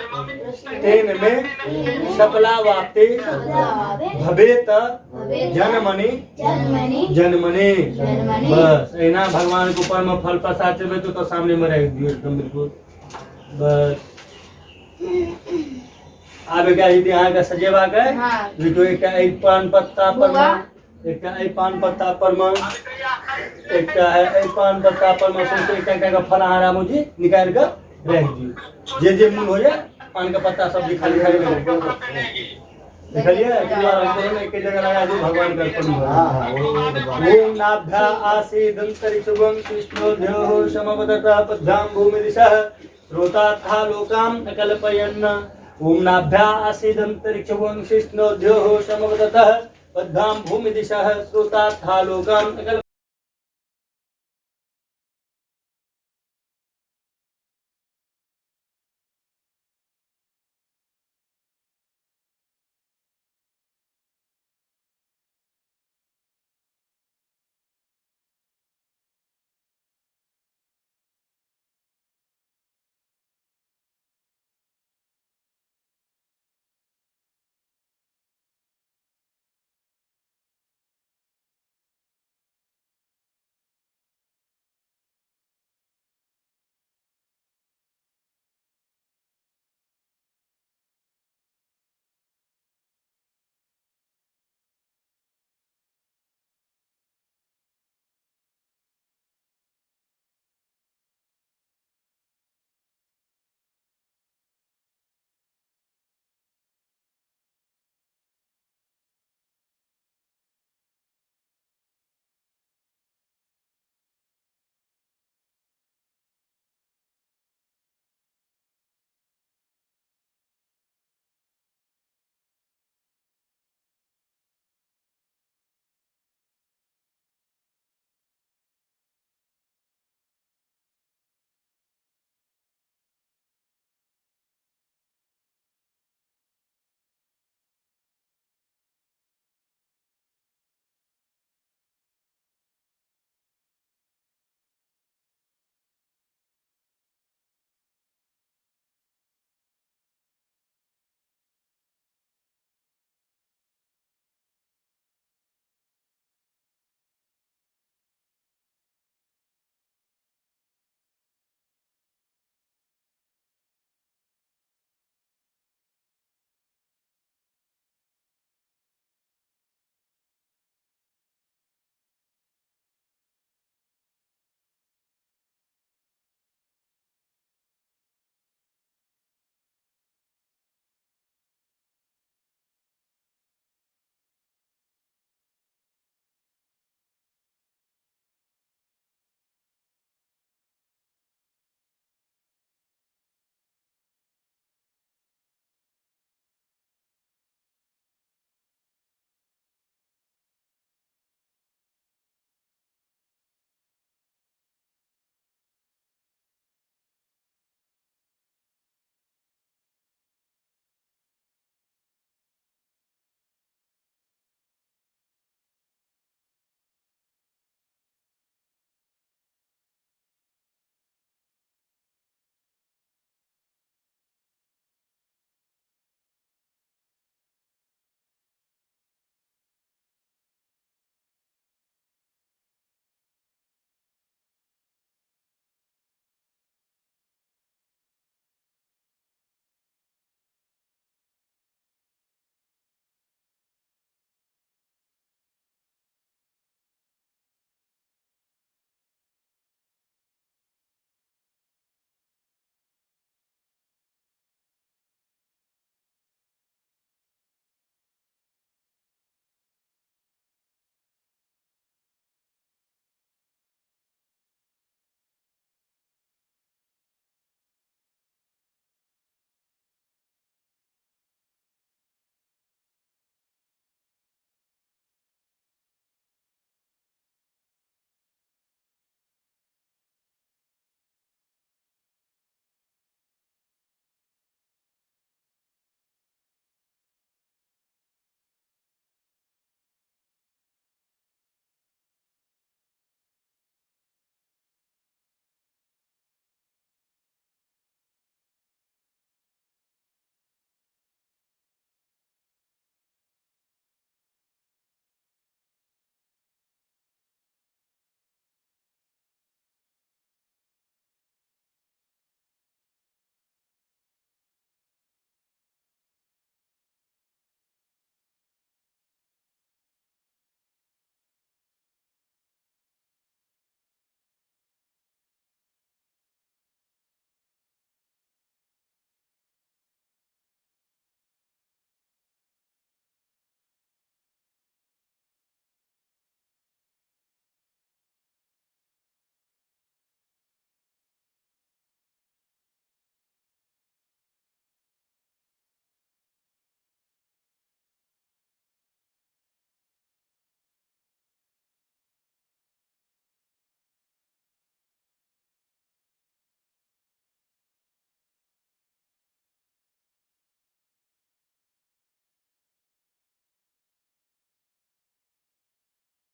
तेन में सकलावाप्ते भवेत जन्मनि जन्मनि। बस ऐना भगवान के ऊपर में फल प्रसाद चढ़े तो सामने में रख दियो एकदम बिल्कुल। बस आबे क्या यदि यहाँ का सजेवा का
हाँ।
तो एक पान पत्ता पर एक पान पत्ता पर एक है पान पत्ता पर सोचते क्या फलहारा मुझे निकाल कर रख दियो। जे मुंह हो जाए पान का पत्ता सब खाली खाली निकलिए। एक जगह लगा दो भगवान का अर्पण। ओम नाभ्या आसीदंतरिक्षुभं कृष्णोद्योः समवदता पद्भ्यां भूमि दिशः श्रोतात्था लोकाम् अकल्पयन्। ओम नाभ्या आसीदंतरिक्षुभं कृष्णोद्योः समवदतः पद्भ्यां भूमि दिशः श्रोतात्था लोकाम् अकल्पयन्।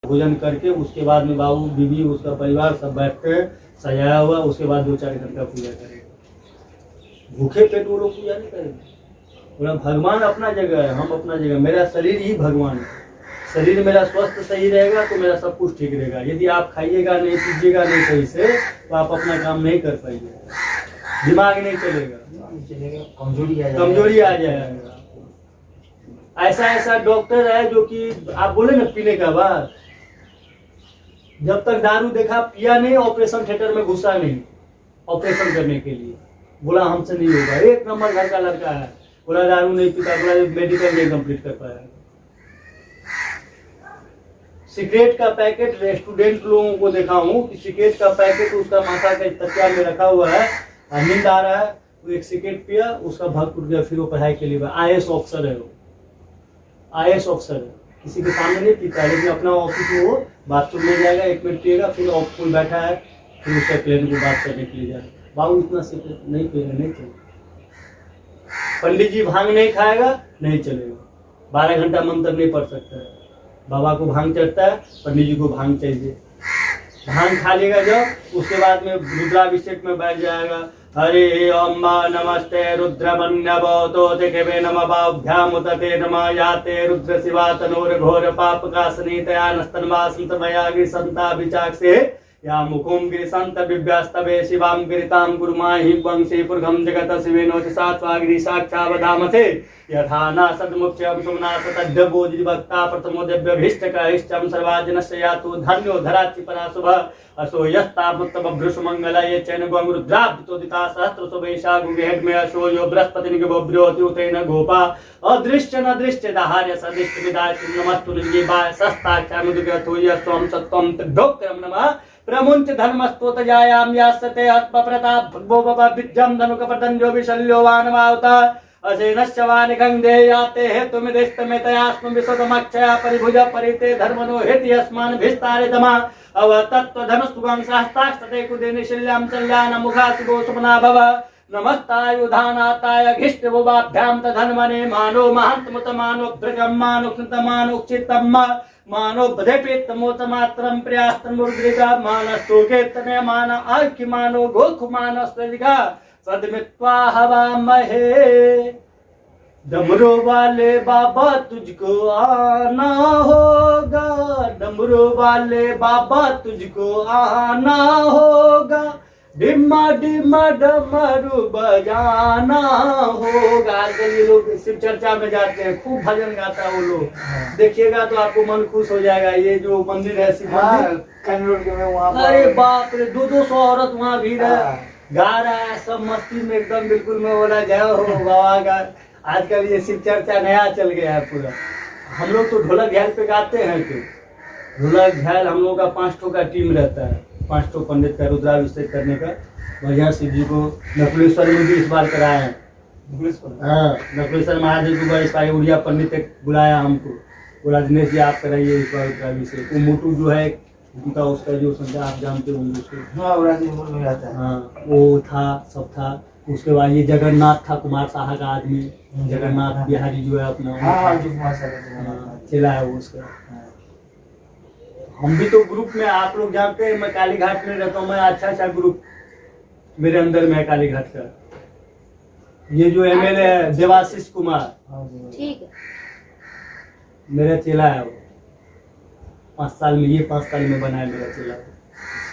भोजन करके उसके बाद में बाबू बीबी उसका परिवार सब बैठते हैं सजाया हुआ, उसके बाद 2-4 घंटा पूजा करेंगे। भूखे पेट वो लोग पूजा नहीं करेंगे। बोला भगवान अपना जगह है, हम अपना जगह, मेरा शरीर ही भगवान है। शरीर मेरा स्वस्थ सही रहेगा तो मेरा सब कुछ ठीक रहेगा। यदि आप खाइएगा नहीं, पीजिएगा नहीं सही से तो आप अपना काम नहीं कर पाइएगा, दिमाग नहीं चलेगा, कमजोरी आ जाएगा। ऐसा डॉक्टर है जो कि आप बोले ना पीने का बाद, जब तक दारू देखा पिया नहीं, ऑपरेशन थिएटर में घुसा नहीं ऑपरेशन करने के लिए। बोला हमसे नहीं होगा, 1 नंबर घर का लड़का है, बोला दारू नहीं पीता, बोला मेडिकल नहीं कंप्लीट कर पाया। सिगरेट का पैकेट स्टूडेंट लोगों को देखा हूँ कि सिगरेट का पैकेट उसका माथा के तकिया में रखा हुआ है, नींद आ रहा है, वो एक सिगरेट पिया, उसका भाग टूट गया, फिर वो पढ़ाई के लिए IAS ऑफिसर है, वो IAS ऑफिसर है, किसी के सामने नहीं पीता है, लेकिन अपना ऑफिस में वो बाथरूम में जाएगा, 1 मिनट पिएगा, फिर ऑफ कोई बैठा है, फिर उसका क्लाइंट को बात करने के लिए जाएगा। बाबू इतना सिगरेट नहीं पिएगा, नहीं चलेगा। पंडित जी भांग नहीं खाएगा, नहीं चलेगा। 12 घंटा मंत्र नहीं पढ़ सकता है। बाबा को भांग चढ़ता है, पंडित जी को भांग चाहिए। भांग खा लेगा जब, उसके बाद में रुद्राभिषेक में बैठ जाएगा। हरे ओम नमस्ते रुद्रमन्यवतो ते नमः उतते नमः याते रुद्र शिवा तनोर घोर पाप का स्नीतया नस्तनवासित मया गिरिसंता विचाक्षे या मुकुम गिरिसंत बिभ्यस्तवे शिवाम गिरिताम गुरुमाहि वंशे पुरघम जगत शिवेनो च सात्वा गिरि साक्षावधामसे यथा न सद्मुख्यम सुमनास तद्भोजि भक्ता प्रथमो दिव्यभीष्टकहिष्टम सर्वाजनस्य यातु धन्यो धराचि पराशुभ असो यस्तावृत्तबभ्रुष मंगलये चैन गं रुद्राब्दोदिता सहस्रसो वैशाखुगेहड में असो यो बृहस्पतिनिक बभ्रोति उतेन गोपा अदृश्य न दृश्य दाहार्य सदृष्ट विदाय नमस्तु निजीवाय सस्ताख्या मुदुगथो यस्त्वं सत्वं तद्भोक्त्रम नमः प्रमुंच धर्मस्तोत जायाम यासते आत्मप्रताप भगवो बब विद्यम धनुकपतंजो विशल्यो वानमावता असेनश्चवानि गंगे याते हे तुम दिष्टमे तयास्म विशदमक्षया परिभुज परिते धर्मनो हेति अस्मान भिस्तारे दमा अव तत्व धनस्तुगं सहस्ताक्षते कुदेनि शिल्याम चल्यान मुखासुगो सुमना भव नमस्तायुधानाताय घिष्टवोबाभ्याम तधन्मने मानो महंतमुत मानो भृगम मानो कृतमानो चित्तम मानो बधेपित मोत मात्रम प्रयास्तमुर्द्रिका मानस्तुकेतने मान आखि मानो गोख मानस्त्रिका सदमित्वा हवा महे। डमरू वाले बाबा तुझको आना होगा, डमरू वाले बाबा तुझको आना होगा, डिम्मा डिम्मा डमरू बजाना होगा। आजकल ये लोग शिव चर्चा में जाते हैं, खूब भजन गाता है वो लोग, देखिएगा तो आपको मन खुश हो जाएगा। ये जो मंदिर है शिव मंदिर, अरे बाप रे 200 औरत वहाँ भीड़ है, गा रहा है सब मस्ती में एकदम, बिल्कुल में बोला जय हो बाबा का। आजकल ये शिव चर्चा नया चल गया है पूरा। हम लोग तो ढोलक झाल पे गाते हैं, तो ढोलक झाल हम लोग का 5 ठो का टीम रहता है, 5 ठो पंडित का रुद्राभिषेक करने का। बढ़िया शिव जी को नकुलेश्वर में भी इस बार कराया है। हाँ, नकुलेश्वर महादेव को इस बार उड़िया पंडित बुलाया हमको, बोला दिनेश जी आप कराइए इस बार रुद्राभिषेक। वो मोटू जो है उनका, उसका जो संख्या आप जानते होंगे उसको, हाँ वो था, सब था। उसके बाद ये जगन्नाथ था, कुमार साहा का आदमी, जगन्नाथ बिहारी जो है अपना, चला है वो उसका। हम भी तो ग्रुप में, आप लोग जानते हैं मैं काली घाट में रहता हूँ, मैं अच्छा ग्रुप मेरे अंदर में है काली घाट का। ये जो MLA है देवाशीष कुमार,
ठीक है,
मेरा चेला है वो। 5 साल में, ये 5 साल में बना है मेरा चेला।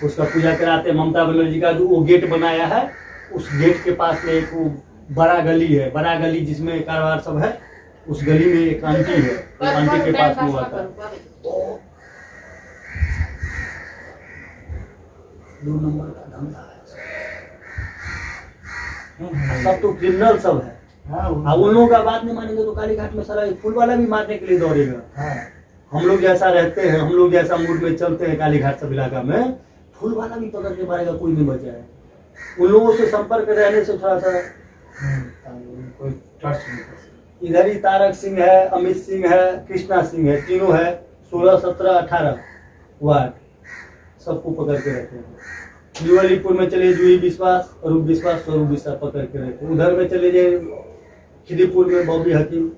उसका पूजा कराते। ममता बनर्जी का जो वो गेट बनाया है, उस गेट के पास में एक वो बड़ा गली है, बड़ा गली जिसमें कारोबार सब है, उस गली में एक आंटी है, आंटी के पास में हुआ था। 2 नंबर का धंधा है, सब तो क्रिमिनल सब है। उन लोगों का बात नहीं मानेंगे तो काली घाट में सारा फूल वाला भी मारने के लिए दौड़ेगा। हम लोग जैसा रहते हैं, हम लोग जैसा मूड में चलते हैं काली घाट सब इलाका में, फूल वाला भी पकड़ के मारेगा, कोई नहीं बचा है। उन लोगों से संपर्क रहने से थोड़ा सा इधर ही तारक सिंह है, अमित सिंह है, कृष्णा सिंह है, तीनों है, 16, 17, 18 वार्ड, सबको पकड़ के रखे हैं। न्यूअलीपुर में चले जूही विश्वास, अरूप विश्वास, स्वरूप विश्वास पकड़ के रखे। उधर में चले जाए खिदीपुर में बॉबी हकीम,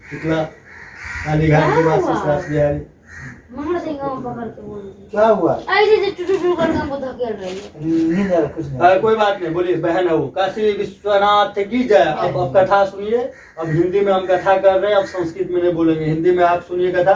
शुक्ला, काली घाट निवासी बिहारी,
मार देंगे हम पकड़ के बोल
क्या हुआ?
ऐसे से टुटू करके हमको धकेल रही है।
नींद आ रहा, कुछ नहीं।
कोई बात नहीं, बोलिए बहन है वो। काशी विश्वनाथ की जय। अब कथा सुनिए। अब हिंदी में हम कथा कर रहे हैं, अब संस्कृत में नहीं बोलेंगे, हिंदी में आप सुनिए कथा।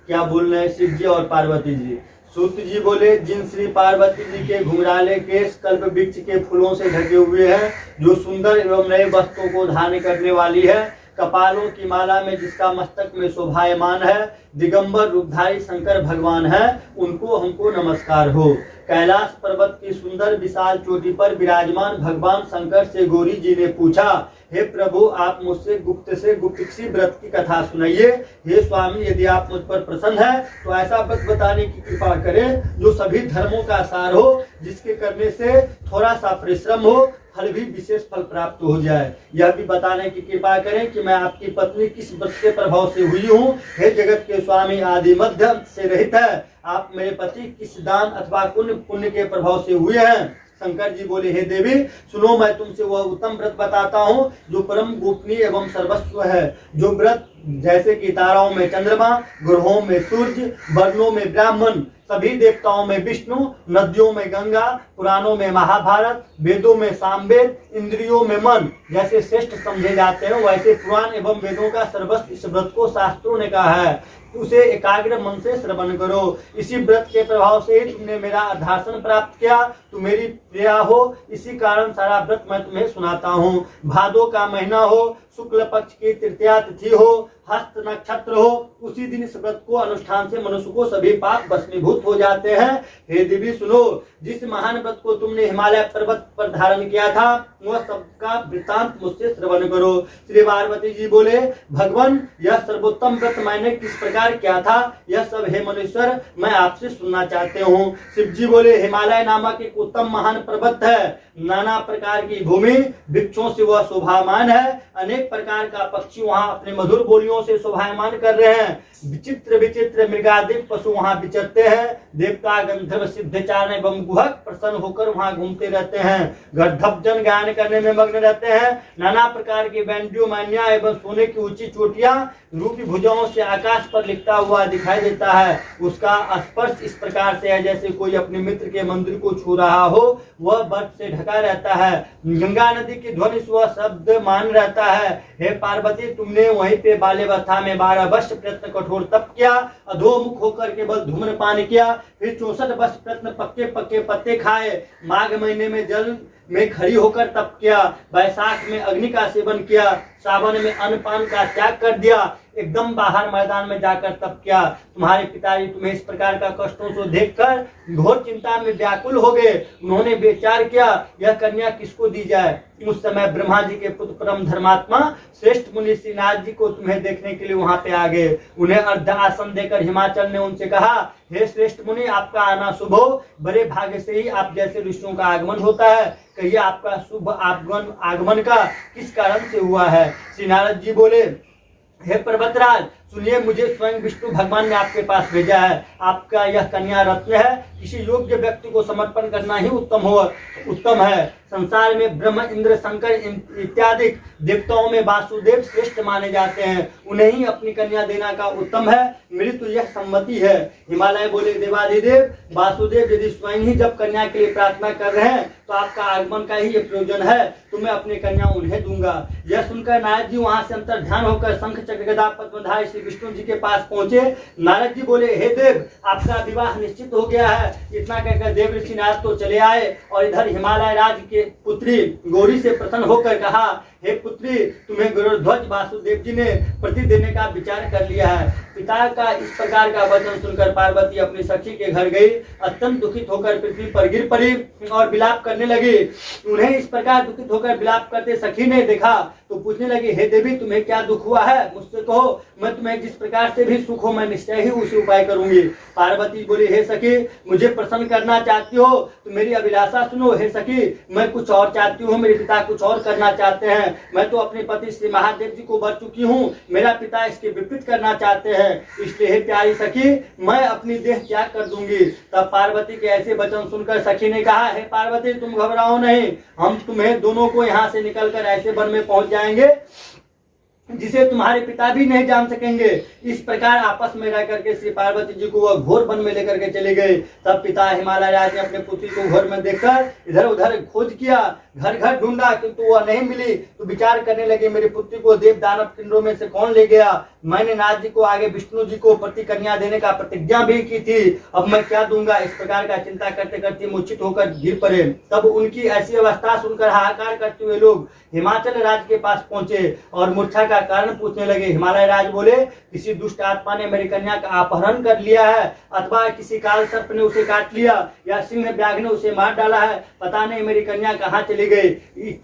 क्या बोल रहे हैं शिव जी और पार्वती जी। सूत जी बोले, जिन श्री पार्वती जी के घुंघराले केश कल्प वृक्ष के फूलों से ढके हुए हैं, जो सुंदर एवं नए वस्त्रों को धारण करने वाली है, कपालों की माला में जिसका मस्तक में शोभायमान है, दिगंबर रूपधारी शंकर भगवान है, उनको हमको नमस्कार हो। कैलाश पर्वत की सुंदर विशाल चोटी पर विराजमान भगवान शंकर से गौरी जी ने पूछा, हे प्रभु, आप मुझसे गुप्त किसी व्रत की कथा सुनाइए। हे स्वामी, यदि आप मुझ पर प्रसन्न है तो ऐसा व्रत बताने की कृपा करें जो सभी धर्मों का सार हो, जिसके करने से थोड़ा सा परिश्रम हो, फल भी विशेष फल प्राप्त हो जाए। यह भी बताने की कृपा करें कि मैं आपकी पत्नी किस व्रत के प्रभाव से हुई हूँ। हे जगत के स्वामी, आदि मध्य से रहित है, आप मेरे पति किस दान अथवा पुण्य के प्रभाव से हुए हैं। शंकर जी बोले, हे देवी, सुनो, मैं तुमसे वह उत्तम व्रत बताता हूँ जो परम गोपनीय एवं सर्वस्व है। जो व्रत जैसे कि ताराओं में चंद्रमा, ग्रहों में सूर्य, वर्णों में ब्राह्मण, सभी देवताओं में विष्णु, नदियों में गंगा, पुराणों में महाभारत, वेदों में सामवेद, इंद्रियों में मन जैसे श्रेष्ठ समझे जाते हैं, वैसे पुराण एवं वेदों का सर्वस्व इस व्रत को शास्त्रों ने कहा है। उसे एकाग्र मन से श्रवण करो। इसी व्रत के प्रभाव से ही तुमने मेरा अध्यासन प्राप्त किया, तुम मेरी प्रिया हो, इसी कारण सारा व्रत मैं तुम्हें सुनाता हूँ। भादो का महीना हो, शुक्ल पक्ष की तृतीया तिथि हो, हस्त नक्षत्र हो, उसी दिन इस व्रत को अनुष्ठान से मनुष्य को सभी पाप भस्मीभूत हो जाते हैं। हे देवी सुनो, जिस महान व्रत को तुमने हिमालय पर्वत पर धारण किया था, वह सबका वृतांत मुझसे श्रवण करो। श्री पार्वती जी बोले, भगवान, यह सर्वोत्तम व्रत मैंने किस प्रकार किया था, यह सब हे मनुष्यर मैं आपसे सुनना चाहते हूँ। शिव जी बोले, हिमालय नामक एक उत्तम महान पर्वत है, नाना प्रकार की भूमि, वृक्षों से वह शोभामान है, अनेक प्रकार का पक्षी वहाँ अपने मधुर बोलियों से शोभायमान कर रहे हैं, विचित्र विचित्र मृगादिक पशु वहाँ विचरते हैं, देवता गंधर्व सिद्धचारण एवं गुहक प्रसन्न होकर वहाँ घूमते रहते हैं, गर्धभजन गायन करने में मग्न रहते हैं, नाना प्रकार की बैंडियो मान्या एवं सोने की ऊंची चोटियां रूपी भुजाओं से आकाश पर लिखता हुआ दिखाई देता है। उसका स्पर्श इस प्रकार से है जैसे कोई अपने मित्र के मंदिर को छू रहा हो, वह बर्फ से ढका रहता है, गंगा नदी की ध्वनि स्व शब्द मान रहता है। हे पार्वती, तुमने वहीं पे बाल्यावस्था में 12 वर्ष प्रयत्न कठोर तप किया, अधोमुख होकर केवल धूम्रपान किया, फिर 64 वर्ष प्रयत्न पक्के पक्के पत्ते खाए, माघ महीने में जल में खड़ी होकर तप किया, वैशाख में अग्नि का सेवन किया, सावन में अन्नपान का त्याग कर दिया, एकदम बाहर मैदान में जाकर तप किया। तुम्हारे पिताजी तुम्हें इस प्रकार का कष्टों को देखकर घोर चिंता में व्याकुल हो गए। उन्होंने विचार किया, यह कन्या किसको दी जाए। उस समय ब्रह्मा जी के पुत्र परम धर्मात्मा श्रेष्ठ मुनि श्रीनाथ जी को तुम्हें देखने के लिए वहां पे आ गए। उन्हें अर्ध आसन देकर हिमाचल ने उनसे कहा, हे श्रेष्ठ मुनि, आपका आना शुभ हो, बड़े भाग्य से ही आप जैसे ऋषियों का आगमन होता है, कहिए आपका शुभ आगमन का किस कारण से हुआ है। श्री नारद जी बोले, हे पर्वतराज, सुनिए, मुझे स्वयं विष्णु भगवान ने आपके पास भेजा है। आपका यह कन्या रत्न है, किसी योग्य व्यक्ति को समर्पण करना ही उत्तम है। संसार में ब्रह्म, इंद्र, शंकर इत्यादि देवताओं में वासुदेव श्रेष्ठ माने जाते हैं, उन्हें ही अपनी कन्या देना का उत्तम है। मेरी तो यह सम्मति है। हिमालय बोले, देवाधिदेव वासुदेव यदि स्वयं ही जब कन्या के लिए प्रार्थना कर रहे हैं तो आपका आगमन का ही ये प्रयोजन है, तो मैं अपनी कन्या उन्हें दूंगा। यह सुनकर नारद जी वहां से अंतर्ध्यान होकर शंख चक्र गदा पद्मधारी श्री विष्णु जी के पास पहुंचे। नारद जी बोले, हे देव, आपका विवाह निश्चित हो गया है। इतना कहकर देव ऋषि नारद तो चले आए और इधर हिमालय राज के पुत्री गौरी से प्रसन्न होकर कहा, हे पुत्री, तुम्हें गरुड़ध्वज वासुदेव जी ने प्रति देने का विचार कर लिया है। पिता का इस प्रकार का वचन सुनकर पार्वती अपनी सखी के घर गई, अत्यंत दुखित होकर पृथ्वी पर गिर पड़ी और विलाप करने लगी। उन्हें इस प्रकार दुखित होकर विलाप करते सखी ने देखा तो पूछने लगी, हे देवी, तुम्हें क्या दुख हुआ है, मुझसे कहो, मैं तुम्हें जिस प्रकार से भी सुख हो मैं निश्चय ही उसी उपाय करूंगी। पार्वती बोली, हे सखी, मुझे प्रसन्न करना चाहती हो तो मेरी अभिलाषा सुनो। हे सखी, मैं कुछ और चाहती हूँ, मेरे पिता कुछ और करना चाहते हैं। मैं तो अपने पति श्री महादेव जी को वर चुकी हूँ, मेरा पिता इसके विपरीत करना चाहते हैं, इसलिए हे प्यारी सखी, मैं अपनी देह त्याग कर दूंगी। तब पार्वती के ऐसे वचन सुनकर सखी ने कहा, हे पार्वती, तुम घबराओ नहीं, हम तुम्हें दोनों को यहाँ से निकलकर ऐसे वन में पहुंच जाएंगे जिसे तुम्हारे पिता भी नहीं जान सकेंगे। इस प्रकार आपस में रह करके श्री पार्वती जी को वह घोर वन में लेकर के चले गए। तब पिता हिमालय राज ने अपने पुत्री को घोर में देखकर इधर उधर खोज किया, घर घर ढूंढा, किंतु वह नहीं मिली। तो विचार करने लगे, मेरी पुत्री को देव दानव किन्नरों में से कौन ले गया? मैंने नाथ जी को आगे विष्णु जी को प्रति कन्या देने का प्रतिज्ञा भी की थी, अब मैं क्या दूंगा? इस प्रकार का चिंता करते करते मूर्छित होकर गिर पड़े। तब उनकी ऐसी अवस्था सुनकर हाहाकार करते हुए लोग हिमाचल राज के पास पहुंचे और मूर्छा का कारण पूछने लगे। हिमालय राज बोले, किसी दुष्ट आत्मा ने मेरी कन्या का अपहरण कर लिया है, अथवा किसी काल सर्प ने उसे काट लिया, या सिंह व्याघ्र ने उसे मार डाला है। पता नहीं मेरी कन्या कहाँ चली गई,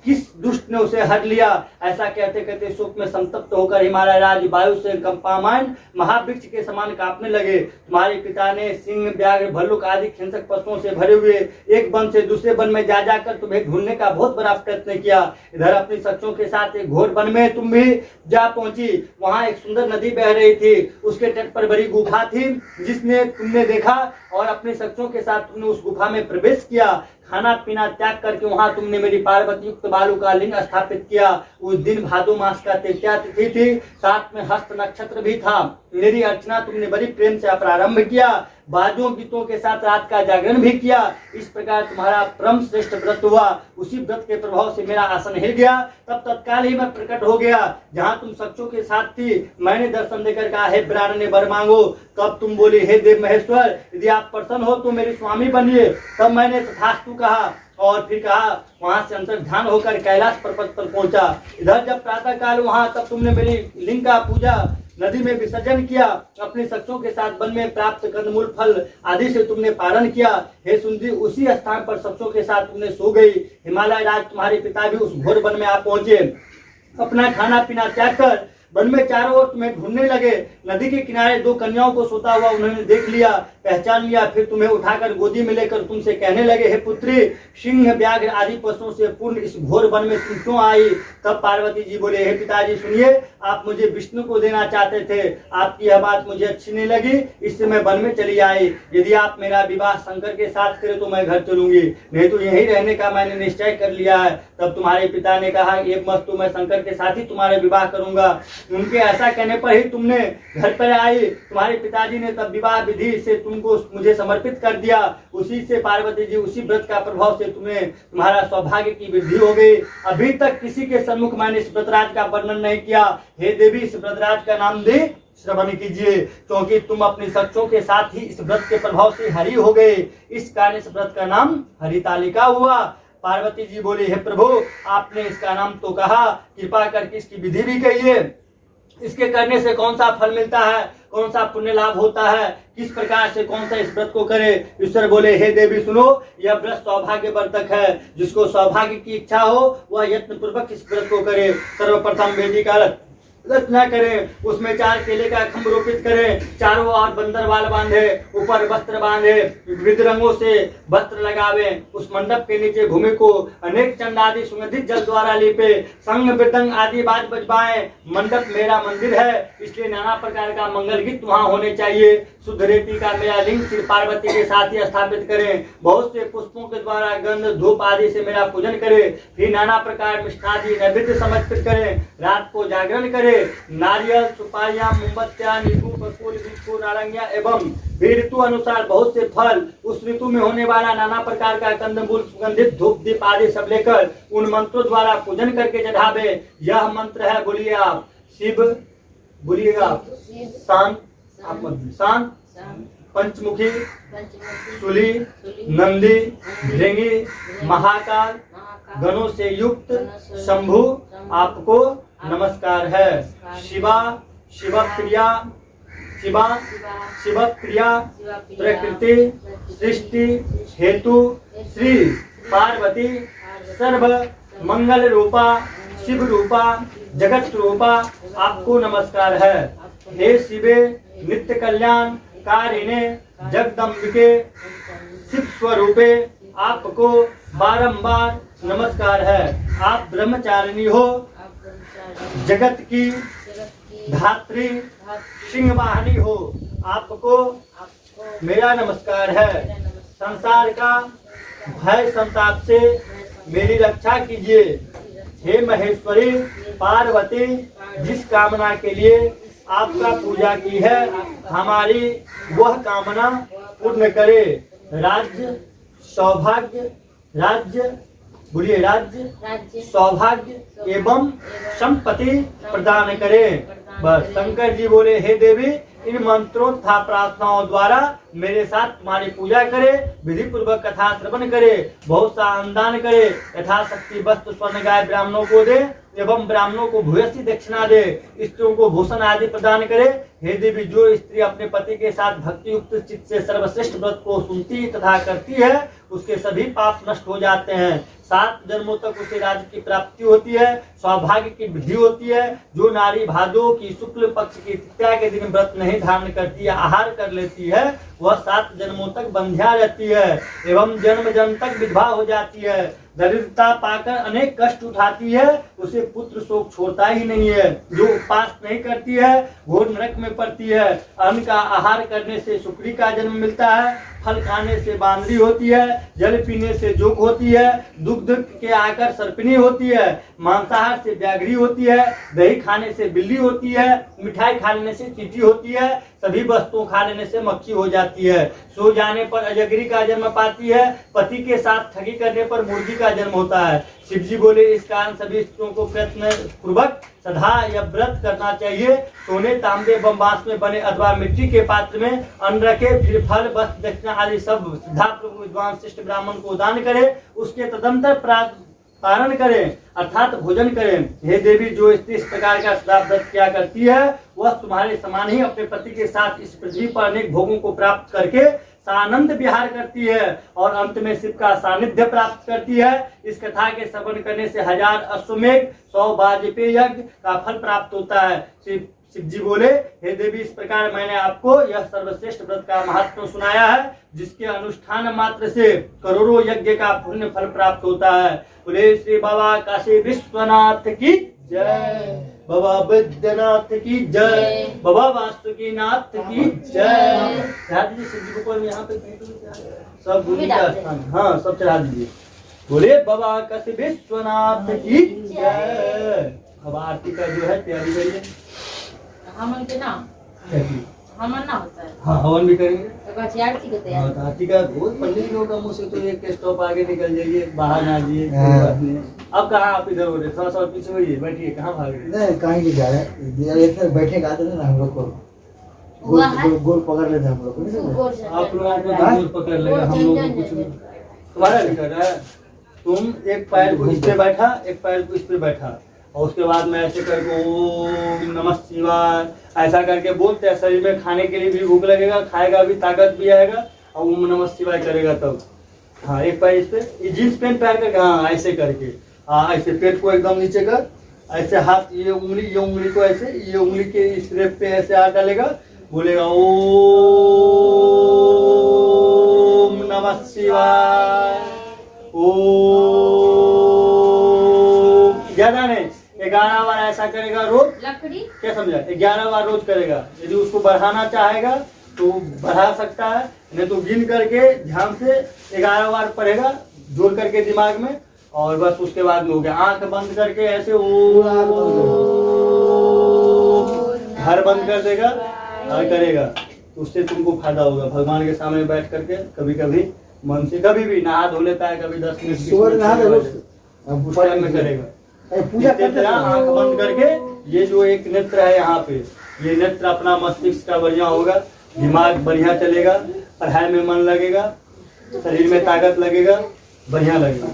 किस दुष्ट ने उसे हर लिया। ऐसा कहते कहते शोक में संतप्त होकर हिमालय राज वायु से कंपायमान महावृक्ष के समान कांपने लगे। तुम्हारे पिता ने सिंह व्याघ्र भल्लुक आदि हिंसक पशुओं से भरे हुए एक वन से दूसरे वन में जा जाकर तुम्हें ढूंढने का बहुत बड़ा प्रयत्न किया। इधर अपनी शख्सों के साथ एक घोर वन में तुम भी जा पहुंची। वहां एक सुंदर नदी बह रही थी, उसके तट पर बड़ी गुफा थी जिसने तुमने देखा और अपने शख्सों के साथ तुमने उस गुफा में प्रवेश किया। खाना पीना त्याग करके वहां तुमने मेरी पार्वती युक्त बालू का लिंग स्थापित किया। उस दिन भादो मास का तृतीया तिथि थी, साथ में हस्त नक्षत्र भी था। मेरी अर्चना तुमने बड़ी प्रेम से प्रारंभ किया, बाजों गीतों के साथ रात का जागरण भी किया। इस प्रकार तुम्हारा परम श्रेष्ठ व्रत हुआ। उसी व्रत के प्रभाव से मेरा आसन हिल गया। तब तत्काल ही मैं प्रकट हो गया जहाँ तुम शख्सों के साथ थी। मैंने दर्शन देकर कहा, हे ब्राह्मण वर मांगो। तब तुम बोली, हे देव महेश्वर, यदि आप प्रसन्न हो तो मेरे स्वामी बनिए। तब मैंने तथास्तु कहा और फिर कहा, वहां से अंतर्ध्यान होकर कैलाश पर्वत पर पहुंचा। इधर जब प्रातः काल वहां, तब तुमने मेरी लिंग का पूजा नदी में विसर्जन किया। अपने शख्सों के साथ वन में प्राप्त कंदमूल फल आदि से तुमने पारण किया। हे सुंदरी, उसी स्थान पर शख्सों के साथ तुमने सो गई। हिमालय राज तुम्हारे पिता भी उस घोर वन में आ पहुंचे। अपना खाना पीना त्याग कर वन में चारों ओर तुम्हें ढूंढने लगे। नदी के किनारे दो कन्याओं को सोता हुआ उन्होंने देख लिया, पहचान लिया। फिर तुम्हें उठाकर गोदी में लेकर तुमसे कहने लगे, हे पुत्री, सिंह व्याघ्र आदि पशुओं से पूर्ण इस घोर वन में तुम क्यों आई? तब पार्वती जी बोले, हे पिताजी सुनिए, आप मुझे विष्णु को देना चाहते थे। आपकी यह बात मुझे अच्छी नहीं लगी, इससे मैं वन में चली आई। यदि आप मेरा विवाह शंकर के साथ करें तो मैं घर चलूंगी, नहीं तो यहीं रहने का मैंने निश्चय कर लिया है। तब तुम्हारे पिता ने कहा, एक मस्त मैं शंकर के साथ ही तुम्हारे विवाह करूंगा। उनके ऐसा कहने पर ही तुमने घर पर आई। तुम्हारे पिताजी ने तब विवाह विधि से तुमको मुझे समर्पित कर दिया। उसी से पार्वती जी, उसी व्रत का प्रभाव से तुम्हारा सौभाग्य की वृद्धि हो गई। अभी तक किसी के सम्मुख मैंने इस व्रतराज का वर्णन नहीं किया। हे देवी, इस व्रतराज का नाम दे श्रवण कीजिए, क्योंकि तुम अपनी शख्सों के साथ ही इस व्रत के प्रभाव से हरि हो गए। इस कारण इस व्रत का नाम हरितालिका हुआ। पार्वती जी बोली, हे प्रभु, आपने इसका नाम तो कहा, कृपा करके इसकी विधि भी कहिए। इसके करने से कौन सा फल मिलता है, कौन सा पुण्य लाभ होता है, किस प्रकार से कौन सा इस व्रत को करे? ईश्वर बोले, हे देवी सुनो, यह व्रत सौभाग्य वर्धक है। जिसको सौभाग्य की इच्छा हो वह यत्न पूर्वक इस व्रत को करे। सर्वप्रथम वेदी का रचना करें, उसमें 4 केले का खम्भ रोपित करें, चारों ओर बंदर बाल बांधे, ऊपर वस्त्र बांधे, विविध रंगों से वस्त्र लगावे। उस मंडप के नीचे भूमि को अनेक चंद आदि सुगंधित जल द्वारा लीपे, संग मृदंग आदि बाज बजवाएं। मंडप मेरा मंदिर है, इसलिए नाना प्रकार का मंगल गीत वहाँ होने चाहिए। शुद्ध रेती का मेरा लिंग श्री पार्वती के साथ ही स्थापित करें। बहुत से पुष्पों के द्वारा गंध धूप आदि से मेरा पूजन करें। फिर नाना प्रकार मिष्ठादि नैवेद्य समर्पित करें। रात को जागरण करें। नारियल, सुपारियां, मोमबत्तियां, नींबू, कपूर, बिस्कुट, नारंगियां एवं ऋतु अनुसार बहुत से फल, उस ऋतु में होने वाला नाना प्रकार का कंदमूल, सुगंधित धूप दीप आदि सब लेकर उन मंत्रों द्वारा पूजन करके चढ़ावे। यह मंत्र है, बोलिए आप, शिव, बोलिएगा आप, शांत, आप शांत, पंचमुखी, सूली, नंदी, भृंगी, महाकाल, गणों से युक्त शंभु, आपको नमस्कार है। शिवा, शिवप्रिया, शिवा, शिवप्रिया, प्रकृति, सृष्टि हेतु श्री पार्वती, सर्व मंगल रूपा, शिव रूपा, जगत रूपा, आपको नमस्कार है। हे शिवे, नित्य कल्याण कारिणे, जगदम्बिके, शिव स्वरूपे, आपको बारंबार नमस्कार है। आप ब्रह्मचारिणी हो, जगत की धात्री, सिंहवाहिनी हो, आपको मेरा नमस्कार है। संसार का भय संताप से मेरी रक्षा कीजिए। हे महेश्वरी पार्वती, जिस कामना के लिए आपका पूजा की है हमारी वह कामना पूर्ण करे। राज्य सौभाग्य, राज्य बोलिए, राज्य सौभाग्य एवं संपत्ति प्रदान करे। बस शंकर जी बोले, हे देवी, इन मंत्रों तथा प्रार्थनाओं द्वारा मेरे साथ तुम्हारी पूजा करे, विधि पूर्वक कथा श्रवण करे, बहुत सा अनुदान करे, यथाशक्ति वस्त्र स्वर्ण गाय ब्राह्मणों को दे एवं ब्राह्मणों को भूयसी दक्षिणा दे, स्त्रियों को भूषण आदि प्रदान करे। हे देवी, जो स्त्री अपने पति के साथ भक्ति युक्त चित्त से सर्वश्रेष्ठ व्रत को सुनती तथा करती है, उसके सभी पाप नष्ट हो जाते हैं। 7 जन्मों तक उसे राज्य की प्राप्ति होती है, सौभाग्य की वृद्धि होती है। जो नारी भादो की शुक्ल पक्ष की तृतीया के दिन व्रत नहीं धारण करती है, आहार कर लेती है, वह 7 जन्मों तक बंध्या रहती है एवं जन्म जन्म तक विधवा हो जाती है। दरिद्रता पाकर अनेक कष्ट उठाती है, उसे पुत्र शोक छोड़ता ही नहीं है। जो उपवास नहीं करती है, घोर नरक में पड़ती है। अन्न का आहार करने से सुकरी का जन्म मिलता है, फल खाने से बांदरी होती है, जल पीने से जोक होती है, दुग्ध के आकर सर्पिनी होती है, मांसाहार से व्याघ्री होती है, दही खाने से बिल्ली होती है, मिठाई खा लेने से चींटी होती है, सभी वस्तुओं खा लेने से मक्खी हो जाती है। सो जाने पर अजगरी का जन्म पाती है, पति के साथ ठगी करने पर मुर्गी का जन्म होता है। शिव जी बोले, इस कारण सभी स्त्रियों को प्रयत्न पूर्वक सदा यह व्रत करना चाहिए। सोने तांबे व बांस में बने अथवा मिट्टी के पात्र में अन्न रखे, फिर फल वस्त्र दक्षिणा आदि सब श्रद्धापूर्वक विद्वान शिष्ट ब्राह्मण को दान करे, उसके तदंतर पारण करें अर्थात भोजन करें। हे देवी, जो स्त्री इस प्रकार का सदा व्रत किया करती है, वह तुम्हारे समान ही अपने पति के साथ इस पृथ्वी पर अनेक भोगों को प्राप्त करके सानंद विहार करती है और अंत में शिव का सानिध्य प्राप्त करती है। इस कथा के श्रवण करने से 1000 अश्वमेघ 100 वाजपेय यज्ञ का फल प्राप्त होता है। शिव जी बोले, हे देवी, इस प्रकार मैंने आपको यह सर्वश्रेष्ठ व्रत का महत्व सुनाया है, जिसके अनुष्ठान मात्र से करोड़ों यज्ञ का पुण्य फल प्राप्त होता है। बोले श्री बाबा काशी विश्वनाथ की जय, बाबा बैद्यनाथ की जय, बाबा वासुकीनाथ की जय। चढ़ा दीजिए शिव जी को ऊपर में, यहाँ पे सब भूमि का स्थान, हाँ सब चढ़ा दीजिए। बोले बाबा काशी विश्वनाथ की जय। अब आरती का जो है तैयारी करिए।
हमन के ना हवन ना होता है।
हाँ हवन भी करेंगे।
तो आरती के तैयारी।
हाँ, आरती का बहुत पंडित लोगों का मुँह से तो एक स्टॉप आगे निकल जाइए, बाहर ना जाइए, कोई बात नहीं। अब कहाँ आप इधर हो रहे, थोड़ा सा पीछे होइए, बैठिए, कहाँ भाग रहे?
नहीं कहीं नहीं जा रहे, इधर बैठेगा तो ना हम लोग को गोल पकड़ लेते हैं हम लोग को।
आप लोगों को गोल पकड़ लेगा, हम लोग को कुछ नहीं। तुम्हारा भी कर रहा है। तुम एक पैर को इस पे बैठा, एक पैर को इस पे बैठा, और उसके बाद में ऐसे करके ओम नमः शिवाय ऐसा करके बोलते हैं। शरीर में खाने के लिए भी भूख लगेगा, खाएगा भी, ताकत भी आएगा, और ओम नमः शिवाय करेगा तब। हाँ एक पैर इस पे, ये जींस पैंट पहन करके, हाँ ऐसे करके, हाँ ऐसे पेट को एकदम नीचे कर, ऐसे हाथ ये उंगली को ऐसे, ये उंगली के इस रेप पे ऐसे हाथ डालेगा, बोलेगा ओम नमः शिवाय। ओम ज्यादा नहीं, 11 बार ऐसा करेगा रोज।
लकड़ी
क्या समझा? 11 बार रोज करेगा। यदि उसको बढ़ाना चाहेगा तो बढ़ा सकता है, नहीं तो गिन करके ध्यान से 11 बार पढ़ेगा, जोड़ करके दिमाग में, और बस उसके बाद में हो गया। आंख बंद करके ऐसे ओम, घर बंद कर देगा और करेगा, तो उससे तुमको फायदा होगा। भगवान के सामने बैठ करके कभी कभी मन से, कभी भी नहा धो लेता है, कभी 10 मिनट उस टाइम में करेगा।
पूजा करते
आंख बंद करके, ये जो एक नेत्र है यहाँ पे, ये नेत्र अपना मस्तिष्क का बढ़िया होगा, दिमाग बढ़िया चलेगा, पढ़ाई में मन लगेगा, शरीर में ताकत लगेगा, बढ़िया लगेगा,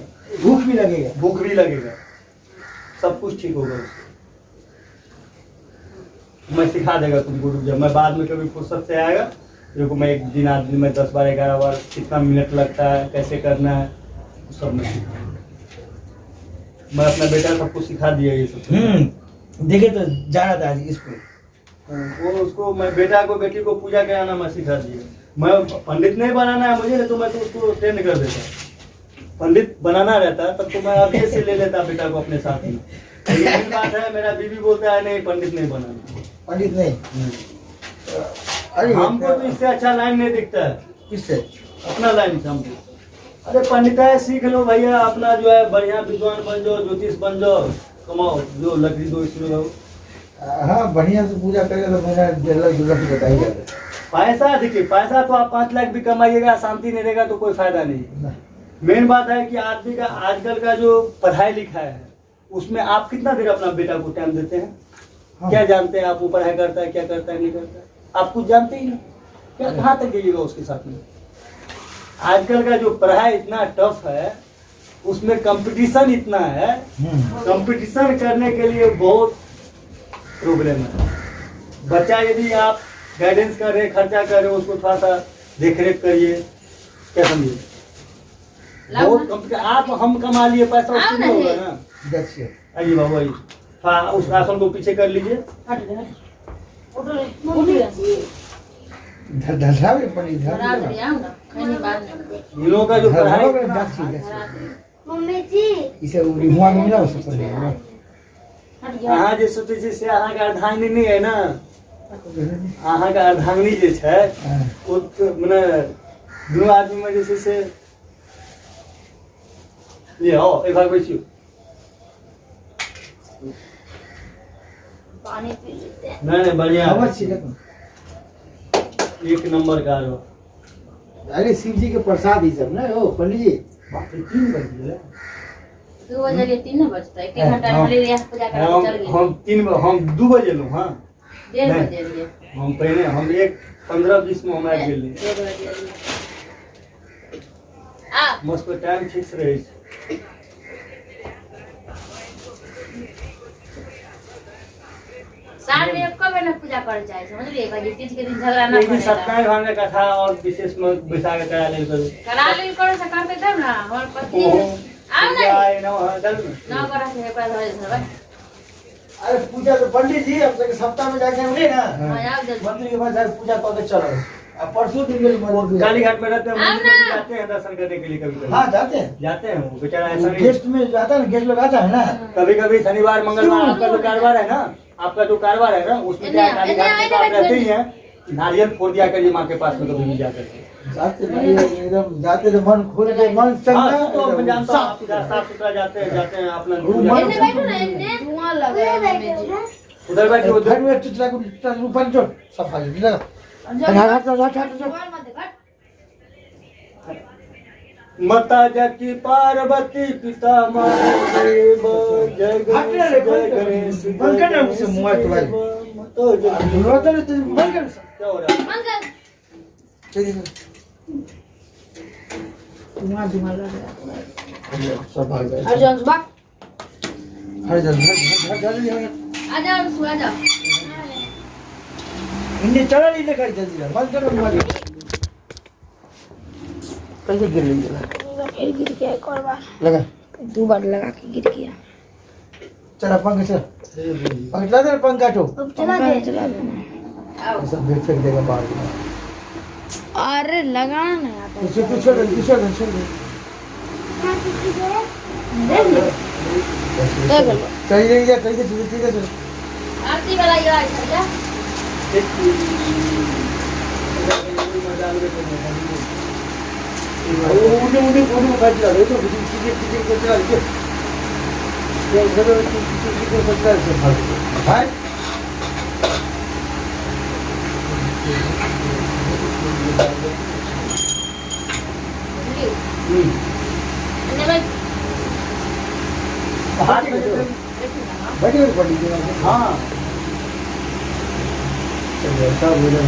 भूख भी लगेगा,
सब कुछ ठीक होगा। मैं सिखा देगा तुमको, जब मैं बाद में कभी फुर्सत से आएगा, देखो मैं एक दिन आदमी में 10 बार 11 बार कितना मिनट लगता है, कैसे करना है, सब मैं सिखा। मैं अपना बेटा सबको सिखा दिया ये सब।
देखे तो जाना था आज इसको,
वो उसको, मैं बेटा को बेटी को पूजा कराना मैं सिखा दिया। मैं पंडित नहीं बनाना है मुझे, तो मैं तो उसको ट्रेंड कर देता। पंडित बनाना रहता तब तो मैं अभी से ले लेता बेटा को अपने साथ में। लेकिन बात है, मेरा बीवी बोलता है नहीं पंडित नहीं बनाना।
पंडित नहीं, अरे
हमको तो इससे अच्छा लाइन नहीं दिखता है।
किससे?
अपना लाइन से हमको अरे पंडिताई सीख लो भैया, अपना जो है बढ़िया विद्वान बन जाओ, ज्योतिष बन जाओ, कमाओ, जो लकड़ी दो इसमें रहो।
हाँ बढ़िया से पूजा करेगा तो मेरा 1.5 लाख बताई जाता
पैसा देखिए, पैसा तो आप 5 लाख भी कमाइएगा, शांति नहीं रहेगा तो कोई फायदा नहीं।
है।
मेन बात है कि आदमी का आजकल का जो पढ़ाई लिखाई है उसमें आप कितना देर अपना बेटा को टाइम देते हैं?
हाँ।
क्या जानते हैं आप वो पढ़ाई करता है क्या करता है नहीं करता है? आप कुछ जानते ही नहीं, क्या कहाँ तक जाइएगा उसके साथ में? आजकल का जो पढ़ाई इतना टफ है, उसमें कंपटीशन इतना है, कंपटीशन करने के लिए बहुत प्रॉब्लम है। बच्चा यदि आप गाइडेंस कर रहे, खर्चा कर रहे हो, उसको थोड़ा सा देख रेख करिए, क्या समझिए? बहुत कंपटीशन। आप हम कमा लिए पैसा उससे नहीं होगा ना।
10 से
आइए बाबू आइए, हाँ उस आसन को पीछे कर लीजिए।
धरा भी पड़ी
धरा
धरा
दे आओ ना, कहीं बात नहीं।
इन लोगों का जो पढ़ाई,
मम्मी जी
इसे हुआ में मिला उससे पहले
हट गया।
अहाँ जे सोचे छी से अहाँ का अर्धांगिनी नहीं है ना, अहाँ का अर्धांगिनी जे छै वो तो मने दुनू आदमी में जे छै से ये आओ एक भाग बैठियो।
पानी पी लेते हैं।
नहीं बढ़िया,
खबर छिलक
एक नंबर का रहो।
अरे शिव जी के प्रसाद ही सब ना ओ पंडित जी
बाप रे 3 बज गए।
2 बजे 3 बजता है, 1 घंटा में ले पूजा करके चल गए।
हम 2 बजे लो। हाँ
1:30 बजे लिए।
हम पहले हम 1:15-20 में हम आबि गेली।
1 बजे लिए। आ
मस्त टाइम फिक्स रहे छै।
साल में एको बेर न पूजा करे चाहे, समझलिए? कहीं तीज के दिन झगड़ा ना
लेकिन
करे।
सत्यनारायण भगवान का कथा और विशेष में बैठा के करा ले करो।
करा ले करो से करते तब ना हमर पति
ओहो,
आओ ना
जय नमः, चलू ना।
ना करा से पैसा हो जाए।
अरे पूजा तो पंडित जी अब तक सप्ताह में जाके हमने ना
हां आओ जल्दी।
मंदिर के बाद जाके पूजा करके चलो। अब परसों दिन में मंदिर
काली घाट में रहते हैं,
आओ
मंदिर में
ना।
जाते हैं दर्शन करने के लिए कभी कभी।
हाँ जाते हैं
जाते हैं, वो बेचारा ऐसा नहीं।
गेस्ट में जाता है ना, गेस्ट लोग आता है ना
कभी कभी शनिवार मंगलवार आपका जो कारोबार है ना, आपका जो कारोबार है ना, उसमें क्या है, काली घाट में तो आप रहते ही हैं, नारियल फोड़ दिया करिए माँ के पास में कभी भी जाकर के।
जाते बढ़िया एकदम जाते तो मन खोल के मन
हाँ
चंगा
तो मैं जानता हूँ,
साफ
आप साफ सुथरा जाते हैं अपना
इन्हें बैठो ना, इन्हें धुआं लग रहा है मम्मी जी।
उधर बैठिए,
घर
उधर
में चित्रा को ऊपर जो सफा कर लगा
माता जकी पार्वती पिता महादेव जय गणेश जय गणेश
बंद कर ना उसे मुंह तुम्हारी।
तो जय
रोता नहीं तो बंद कर
क्या हो रहा है?
मंगल
सब भाग जाए
अर्जुन बाक
हर जल्दी
आ जाओ सुआ जाओ।
इन्हें चला नहीं लेकर जल्दी बंद करो मुंह कैसे गिर गई
फिर गिर गया एक और बार,
लगा
2 बार लगा के गिर गया।
चला पंखा चला पंखा चला दे पंखा तो
अब चला देना।
आओ
सब देख फेंक देगा बाहर
अरे लगाना नहीं आता।
उसे तू छोड़ दे छोड़ दे चल जाएगा चल चल
आरती वाला ये आ जा।
उन्हें बैठ जा रहे तो चीजें को चला के ये जरूर चीजें को चला से भाई
इन्हें बैठ
हाथ में जो
बैठे पड़ी
हाँ
ऐसा हो रहा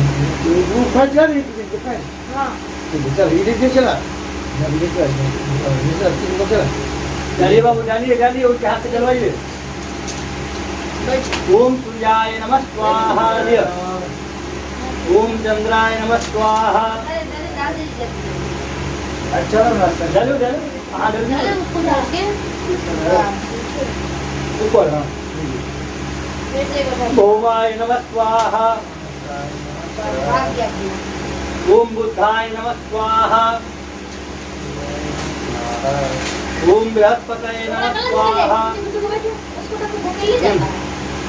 वो फट जा रही है
हां
चल ये चला ये चला
जाइए बाबू, जानिए उसके हाथ से चलवाइए। ओम सूर्याय नमः स्वाहा, ओम चंद्राय नमः स्वाहा।
अरे जल्दी डाल दीजिए।
अच्छा रास्ता
चलो हाँ
चलो उसको डाल के
ऊपर। हाँ
फिर से बैठो।
ओमाय नमः स्वाहा,
भाग गया अपना।
ओम बुद्धाय नमः स्वाहा, ओम बृहस्पतये नमः स्वाहा,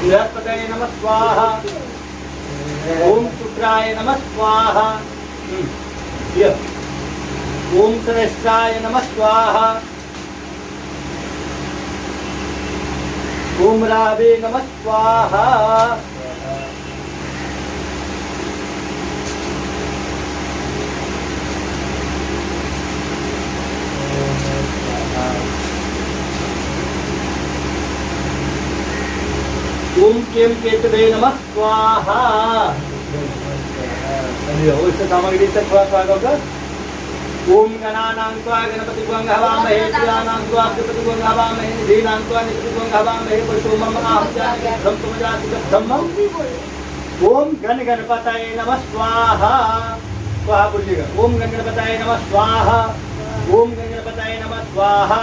बृहस्पतये नमः स्वाहा, ओम शुक्राय नमः स्वाहा। ओम सहस्राय नमः स्वाहा। ओम रावे नमः स्वाहा। ओम केम केतवे नमः स्वाहा। इससे सामग्री से थोड़ा थोड़ा होगा। ओम गणानां त्वा गणपतिं हवामहे प्रियाणां त्वा गणपतिं हवामहे निधीनां त्वा निधीनां हवामहे पशुमम आहत्यानि ब्रह्मजाति ब्रह्मम्। ओम गण गणपतये नमः स्वाहा। स्वाहा बोलिएगा। ओम गण गणपतये नमः स्वाहा। ओम गण गणपतये नमः स्वाहा।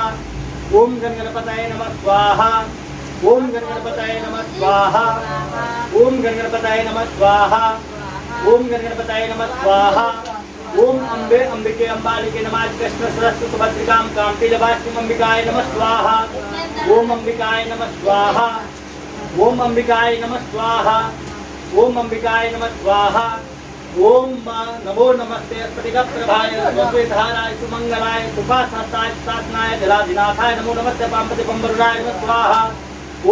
ओम गण गणपतये नमः स्वाहा। ओम गण गणपतये नमः स्वाहा। ओम गण गणपतये नमः स्वाहा। ओम गण गणपतये नमः स्वाहा। ओम अम्बे अंबिके अंबालिके नमः कृष्ण सरस्वती भद्रिकां कांति जवाष्टि अंबिकाय नमः स्वाहा। ओम अंबिकाय नमः स्वाहा। ओम अंबिकाय नमः स्वाहा। ओम अंबिकाय नमः स्वाहा। ओम नमो नमस्ते स्फटिकप्रभाय स्वस्वेधाराय सुमंगलाय सुपासनाय साधनाय जलाधिनाथाय नमो नमस्ते पांपति पंबरुराय नमः स्वाहा।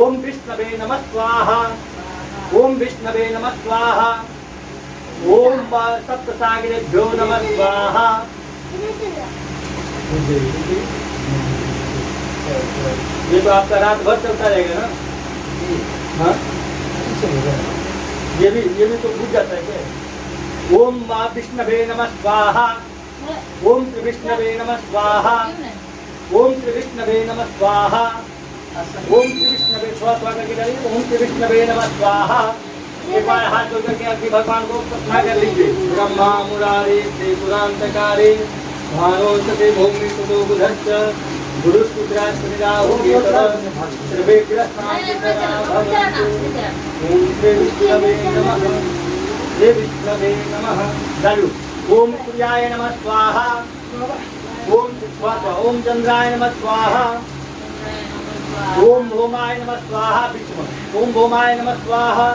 ओम विष्णवे नमः स्वाहा। ओम विष्णवे नमः स्वाहा। ओम सप्तसागरेभ्यो नमः स्वाहा। ये तो आपका रात भर चलता रहेगा ना? हाँ? ये भी तो भूल जाता है क्या? ओम विष्णवे नमः स्वाहा। ओम श्री विष्णवे नमः स्वाहा। ओम श्री विष्णवे नमः स्वाहा। ओम श्री विष्णवे थोड़ा करके डालिए। ओम श्री विष्णवे नमः स्वाहा। एक बार हाथ जोड़ करके अग्नि भगवान को प्रार्थना कर लीजिए। ब्रह्मा मुरारी त्रिपुरांतकारी भानोस्ते भूमि सुतो बुधश्च गुरुपुत्रास्मिराहु केतः सर्वे ग्रहाणि भवन्तु। ओम श्री विष्णवे नमः। श्री विष्णवे नमः। चालू। ओम सूर्याय नमः स्वाहा। ओम स्वाहा। ओम चंद्राय नमः स्वाहा। ओम भौमाय नमः स्वाहा। विष्णु। ओम भौमाय नमः स्वाहा।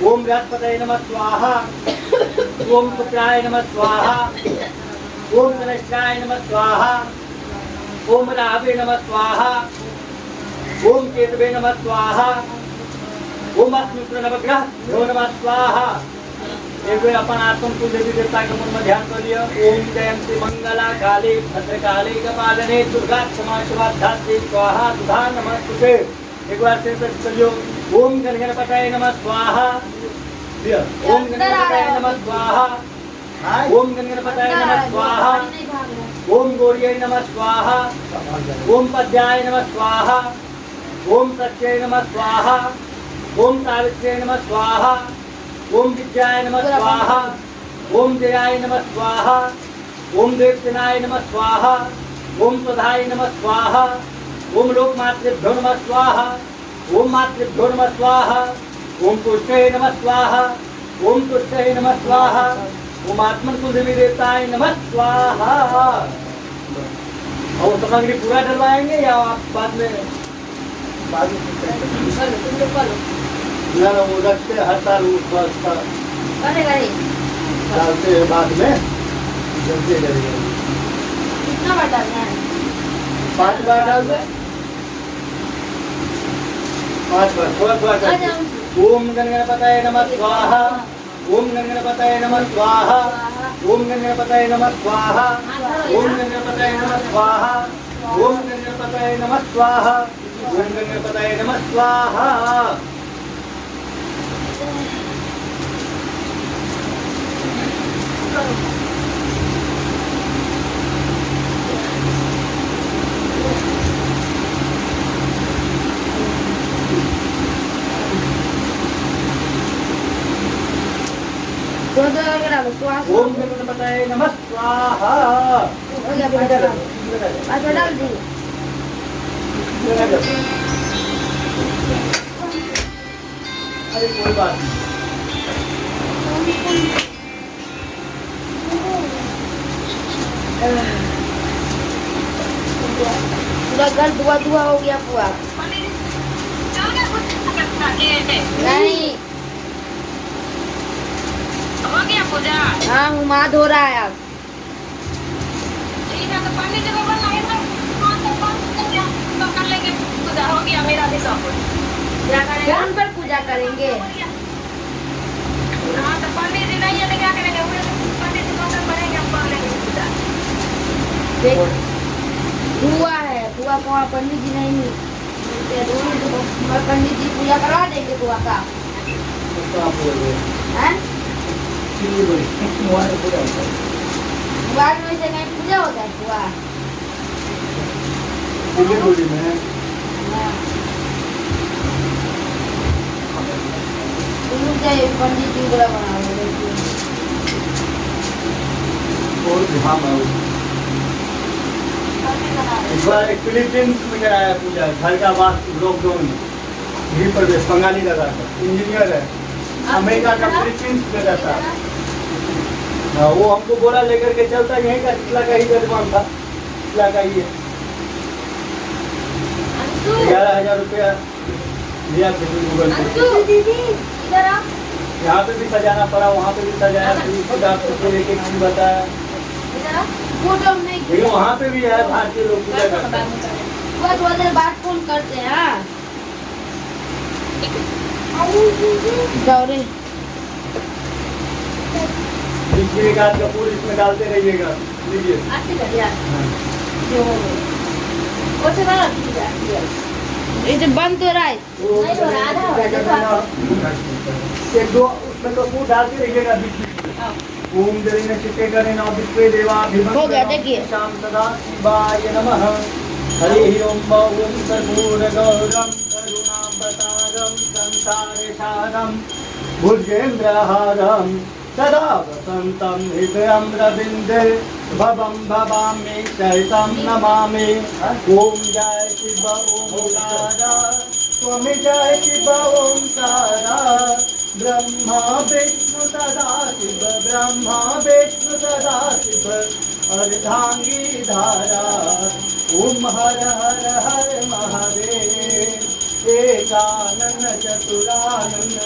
ओम बृहस्पतये नमः स्वाहा। ओम शुक्राय नमः स्वाहा। ओम शनैश्चराय नमः स्वाहा। ओम राहवे नमः स्वाहा। ओम केतवे नमः स्वाहा। ओम अस्मिन् नवग्रह नमः स्वाहा। एक बार अपन आत्म को देवी देवता के मन में ध्यान कर लिया। ओम जयंती मंगला काली भद्रकाली कपालिनी दुर्गा क्षमा शिवा धात्री स्वाहा सुधा नमस्ते। एक बार से चलियो। ओम गण गणपतये नमः स्वाहा। ओम गण गणपतये नमः स्वाहा। ओम गण गणपतये नमः स्वाहा। ओम गौर्यै नमः स्वाहा। ओम पद्याय नमः स्वाहा। ओम सत्यै नमः स्वाहा। ओम सावित्र्यै नमः स्वाहा। ओम विद्याय नमः स्वाहा। ओम जयाय नमः स्वाहा। ओम देवसेनाय नमः स्वाहा। ओम स्वधाय नमः स्वाहा। ओम लोकमातृभ्यो नमः स्वाहा। ओम मातृभ्यो नमः स्वाहा। ओम तुष्टये नमः स्वाहा। ओम तुष्टये नमः स्वाहा। ओम आत्मन कुलदेवी देवताय नमः स्वाहा। और सामग्री पूरा डलवाएंगे या आप बाद में ना वो रखते हर साल डालते हैं बाद में जल्दी करेंगे।
कितना बार डालना है?
5 बार डाल दे। 5 बार थोड़ा कर। ओम गण गणपतये नमः स्वाहा। ओम गण गणपतये नमः स्वाहा। ओम गण गणपतये नमः स्वाहा। ओम गण गणपतये नमः स्वाहा। ओम गण गणपतये नमः स्वाहा। ओम गण गणपतये नमः स्वाहा। ओम गण गणपतये नमः स्वाहा।
डाल दी।
अरे कोई बात नहीं।
पूरा घर धुआ धुआ हो गया पूरा। नहीं
हो गया पूजा।
हाँ हुमा धो रहा है अब। पंडित जी को बनाए तो कर लेंगे पूजा हो गया मेरा भी सब क्या करेंगे कौन पर पूजा करेंगे हाँ तो पंडित जी नहीं है तो क्या करेंगे पंडित जी को करेंगे हम कर लेंगे पूजा हुआ है हुआ को वहाँ पंडित जी नहीं पंडित जी पूजा करवा देंगे बुआ का
तो आप बोल रहे
हैं
बुआ ने पूरा होता है।
बुआ में से कहीं पूजा होता है बुआ
सिलीगुड़ी में
पंडित जी बड़ा बना
और हाँ मैं इस बार एक फिलीपींस में कराया पूजा घर का वास्तु लॉकडाउन में गृह प्रवेश बंगाली लगा था इंजीनियर है अमेरिका का फिलीपींस में रहता है हाँ, वो हमको बोला लेकर के चलता यहीं का टिकला का ही जजमान था टिकला का ही है 11,000 रुपया लिया थे गूगल पे
दीदी इधर आ
यहाँ पे भी सजाना पड़ा वहाँ पे भी सजाया फिर एक चीज बताया
इधर आ फोटो नहीं
लेकिन वहाँ पे भी है भारतीय लोग पूजा करते हैं
वो थोड़ी देर बाद फोन करते हैं हाँ जाओ रे
बीच में एक आध कपूर इसमें डालते रहिएगा लीजिए
आरती कर यार
हाँ।
जो और से बना ये जो बंद हो रहा है
वो
नहीं हो रहा आधा हो
क्या करना
रहा
है, एक दो उसमें कपूर डालते रहिएगा बीच में ओम जलिन चित्ते करेण विश्वे देवा
हो गया, देखिए।
शाम सदा शिवाय नमः हरि ओम ओम कर्पूर गौरम करुणावतारम संसारे सारम भुजेन्द्रहारम सदा वसंतम हृदयं रविंदे भवं भवामि चैतं नमामि ओम जय शिव ओंकारा त्वं जय शिव ओंकारा ब्रह्मा विष्णु सदा शिव ब्रह्मा विष्णु सदा शिव अर्धांगी धारा ओम हर हर हर महादेव एकानन चतुरानन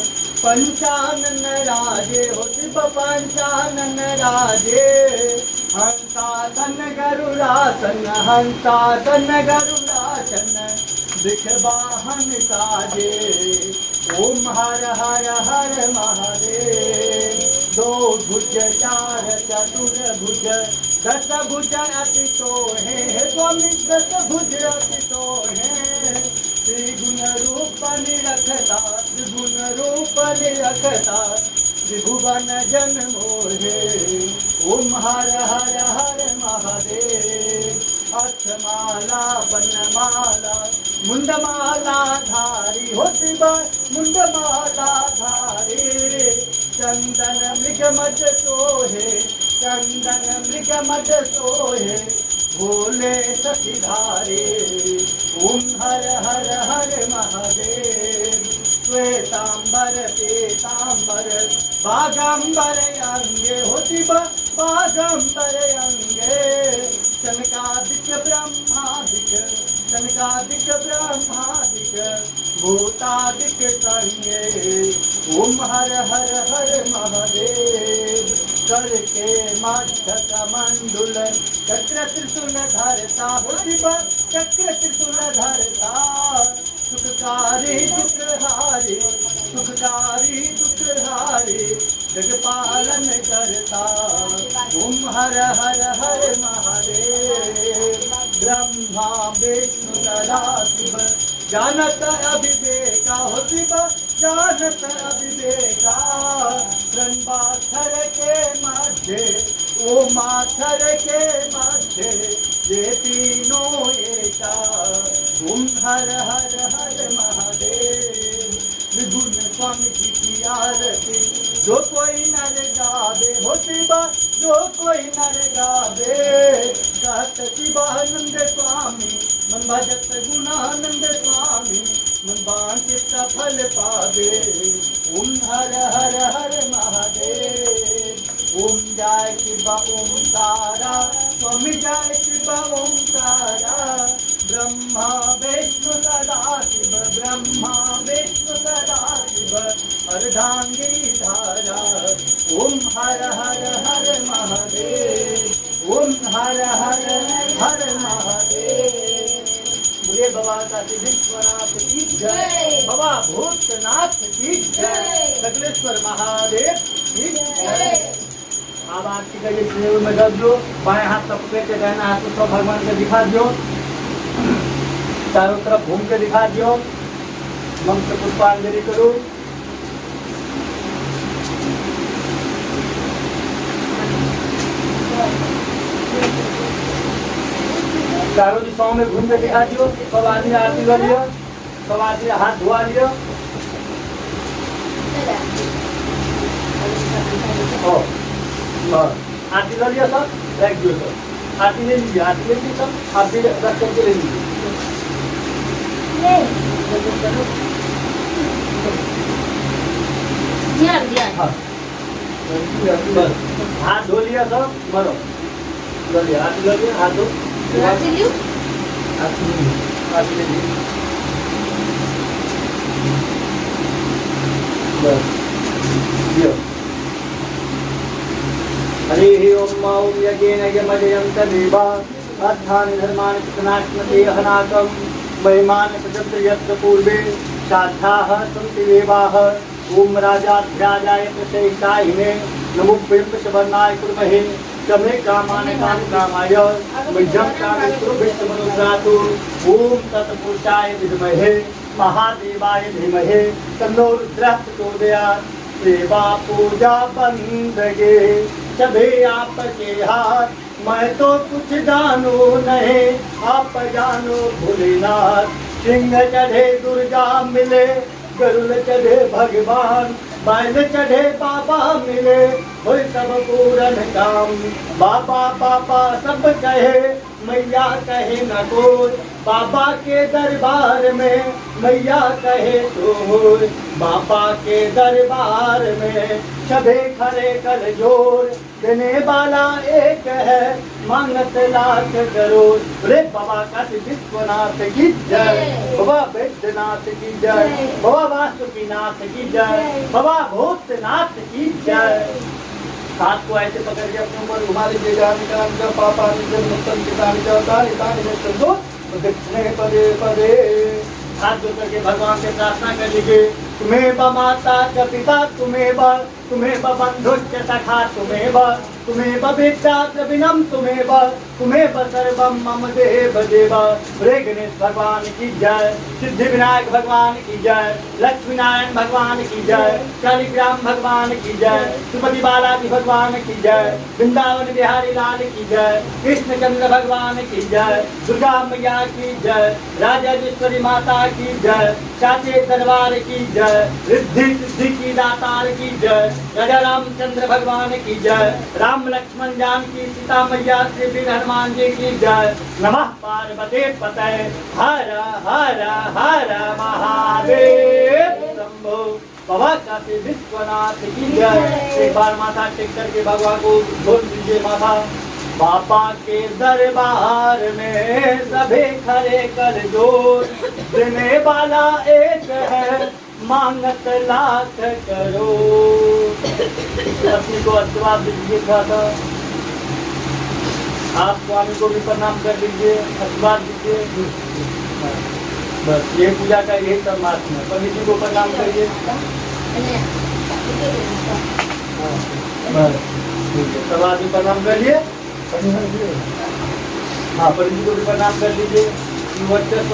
पंचानन राजे हो शिव पंचानन राजे हंसासन गरुड़ासन हंसासन गरुड़ासन दिखवाहन साजे ओम हर हर हर महादेव दो भुज चार चतुर भुज दस भुज अति तो है स्वामी दस भुज अति तो है त्रिगुण रूप निरखता त्रिगुण रूप निरखता त्रिभुवन जन मोहे ओम हर हर हर महादेव अक्षमाला बनमाला मुंडमाला धारी हो शिव मुंडमाला धारी चंदन मृग मज सोहे चंदन मृग मज सोहे भोले सखीधारे ओम हर हर हर महादेव श्वेतांबर पीतांबर बागंबर अंगे हो शिव बागंबर अंगे शनकादिक ब्रह्मादिक शनकादिक ब्रह्मादिक भूतादिक संगे ओम हर हर हर महादेव करके मस्तक मंडुल चक्र त्रिशूल धरता हो शिव चक्र त्रिशूल धरता सुखकारी दुखहारी सुखकारी दुखहारी जगपालन करता ओम हर हर हर महादेव ब्रह्मा विष्णु सदा शिव जानत अभिवेका हो शिव जानत अभिवेका रणबाथर के मध्य ओ माथर के मध्य ये तीनों एका ओम हर हर हर महादेव विभुन स्वामी जी की आरती जो कोई नर गावे हो शिवा जो कोई नर गावे कहत शिवानंद स्वामी मन भजत गुणानंद स्वामी मन वांछित फल पावे ओम हर हर हर महादेव ओम जय शिव ओंकारा स्वामी जय शिव ओंकारा ब्रह्मा विष्णु सदा शिव ब्रह्मा विष्णु सदा शिव अर्धांगी धारा ओम हर हर हर महादेव ओम हर हर हर बाबा काशी विश्वनाथ की जय, बाबा भूतनाथ की जय, सकलेश्वर महादेव की जय। अब आरती का ये शेर में रख दो, बाएं हाथ पकड़ के रहना हाथ को सब भगवान को दिखा दो, चारों तरफ घूम के दिखा दो, मंत्र पुष्पांजलि करो। चारों दिशाओं में घूम के दिखा दियो, सब आदमी आरती कर लियो, सब आदमी हाथ धोआ लियो। आरती कर लिया सब, रख दियो सब, आरती ले लीजिए, आरती ले लीजिए सब, आरती रख करके ले लीजिए। हाँ, बस हाथ धो लिया सब, मरो कर लिया, आरती कर लिया, हाथ धो, आरती ले लीजिए, बस लियो। हरि ओम ओम यज्ञेन यमजयं तदेवा अर्थानि धर्माणि कृतनाश्मते हनाकं महिमान् प्रचत्र यत्र पूर्वे साध्याः सन्ति देवाः ओम राजाध्याजाय प्रशेषाय मे नमो बिंबसवर्णाय कुर्महे तमे कामान् कामकामाय मह्यं कामेषु विष्णुमनुस्रातु ओम तत्पुरुषाय विद्महे महादेवाय धीमहि तन्नो रुद्रः प्रचोदयात्। सेवा पूजा बंदगे सभी आपके हाथ, मैं तो कुछ जानू नहीं, आप जानो भोलेनाथ। सिंह चढ़े दुर्गा मिले, गरुड़ चढ़े भगवान, बैल चढ़े बाबा मिले, हो सब पूरन काम। बाबा बाबा सब कहे, मैया कहे न कोई, बाबा के दरबार में मैया कहे शोर। बाबा के दरबार में सभे खड़े कर जोर, देने वाला एक है मांगत लाख करोड़। रे बाबा काशी विश्वनाथ की जय, बाबा वैद्यनाथ की जय, बाबा वासुकीनाथ की जय, बाबा भूतनाथ की जय। हाथ को ऐसे पकड़ के अपने ऊपर घुमा लीजिएगा, पापा दक्षिणे पदे पदे। हाथ जो करके भगवान से प्रार्थना कर लीजिए, तुम्हें ब माता च पिता, तुम्हें ब बंधु च सखा, तुम्हें ब बेटा प्रविनम, तुम्हें ब सर्वम मम देव देव। रे गणेश भगवान की जय, सिद्धि विनायक भगवान की जय, लक्ष्मी नारायण भगवान की जय, शालिग्राम भगवान की जय, तिरुपति बालाजी भगवान की जय, वृंदावन बिहारी लाल की जय, कृष्ण चंद्र भगवान की जय, दुर्गा मैया की जय, राजेश्वरी माता की जय, साचे दरबार की जय, रिद्धि सिद्धि की दातार की जय, राजा रामचंद्र भगवान की जय, राम लक्ष्मण जानकी सीता मैया श्री वीर हनुमान जी की जय। नमः पार्वती पतये हर हर हर महादेव शंभो। बाबा काशी विश्वनाथ की जय। एक बार माथा टेक करके भगवान को बोल दीजिए माथा। बाबा के दरबार में सभी खड़े कर जोर, देने वाला एक है मांगत लाख करोड़। अपनी को आशीर्वाद दीजिए था, आप स्वामी को भी प्रणाम कर लीजिए, आशीर्वाद दीजिए। बस ये पूजा का यही सब महत्व है। पंडित जी को प्रणाम करिए। बस ठीक है, सब आदमी प्रणाम करिए। हाँ, पंडित जी को भी प्रणाम कर लीजिए।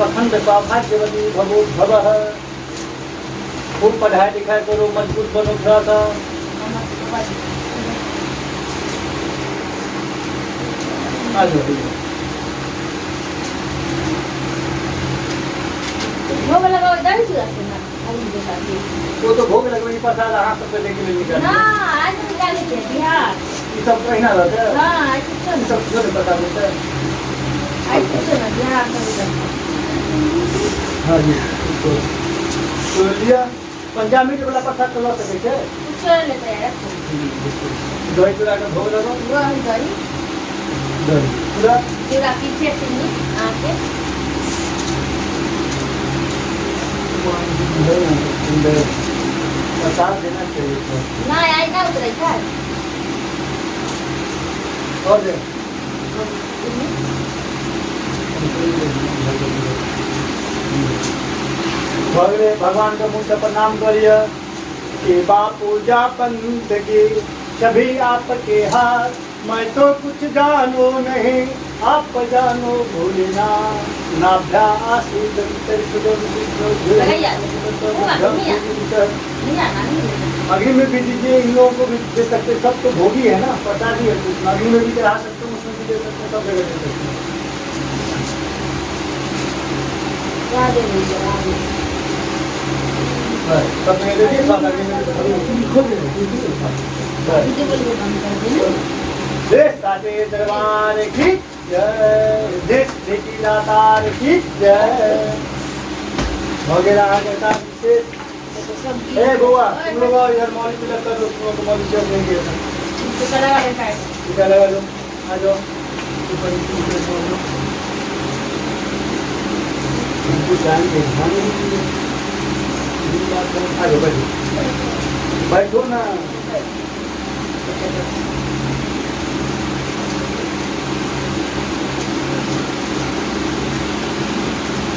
अखंड सौभाग्यवती भवो भवः। खूब पढ़ाई लिखाई करो, मजबूत बनो थोड़ा सा।
भोग लगाओ इधर ही चला ना, अभी के साथ ही।
वो तो भोग लगवाई प्रसाद हाथ पे लेके निकल।
ना आज निकाले थे बिहार।
ये सब कहीं ना रहता है।
हाँ आज तो
ये सब क्यों पता होता है?
आज तो ना बिहार में रहता।
हाँ जी, तो लिया पंजाबी के वाला प्रसाद तो ला सके थे।
चल लेते हैं।
दही चूड़ा का भोग लगाओ।
वो दही
पूरा
पूरा पीछे से नहीं आके
प्रसाद देना चाहिए था।
ना आई ना उतरे था।
और दे। भगवान का मुझसे प्रणाम करिए। सेवा पूजा पंथ की सभी आपके हाथ, मैं तो कुछ जानो नहीं, आप जानो भोलेना। अग्नि में भी दीजिए, इन लोगों को भी दे सकते, सब तो भोगी है ना, पता नहीं है कुछ। अग्नि में भी चढ़ा सकते हैं, उसमें भी दे सकते हैं, सब जगह दे सकते हैं। सब में दे दिए, सब अग्नि में खोल देश साचे दरबार की जय, देश की दातार की जय। वगैरह कहता विशेष। ए बुआ, तुम लोग आओ इधर, मौली तिलक कर दो, तुम लोग को मौली तिलक देंगे। टीका लगा दो, आ जाओ। ऊपर जान के आ जाओ, बैठो ना।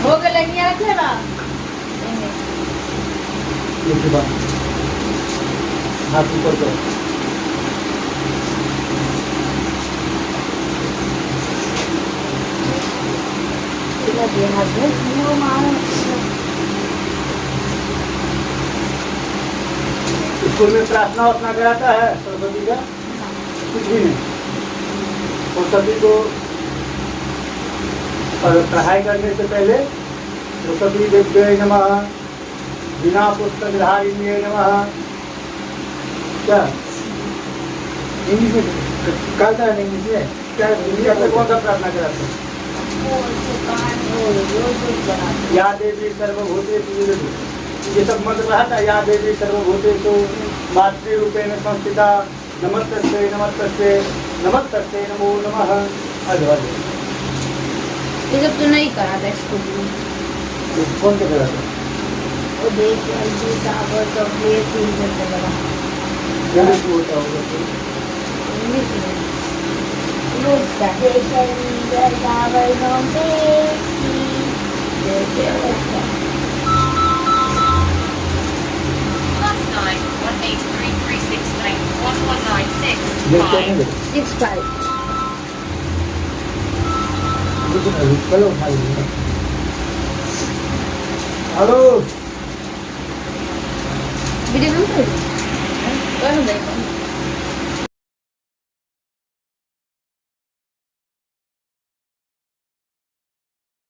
हो गए लगिया रखे ना
उसके बाद हाथ ऊपर करो। स्कूल में प्रार्थना वार्थना कराता है सरस्वती का? कुछ भी नहीं। सरस्वती को पढ़ाई करने से पहले सरस्वती देव्यै नमः, बिना पुस्तकधारिण्यै नमः। क्या इंग्लिश में कहता है? इंग्लिश में क्या? इंग्लिश में कौन सा प्रार्थना कराते हैं? या देवी सर्वभूतेषु, ये सब मंत्र रहता है। या देवी सर्वभूतेषु मातृरूपेण संस्थिता, नमस्तस्यै नमस्तस्यै नमस्तस्यै नमो नमः।
ये सब तो नहीं करा था स्कूल में।
कौन से कराता है?
वो देख हल्दी चावल चॉकलेट सीजन से लगा
इंग्लिश में होता होगा तो।
इंग्लिश में रोज का
चावल
देखते नहीं
6-5
चलो भाई। हेलो
वीडियो में कर दो।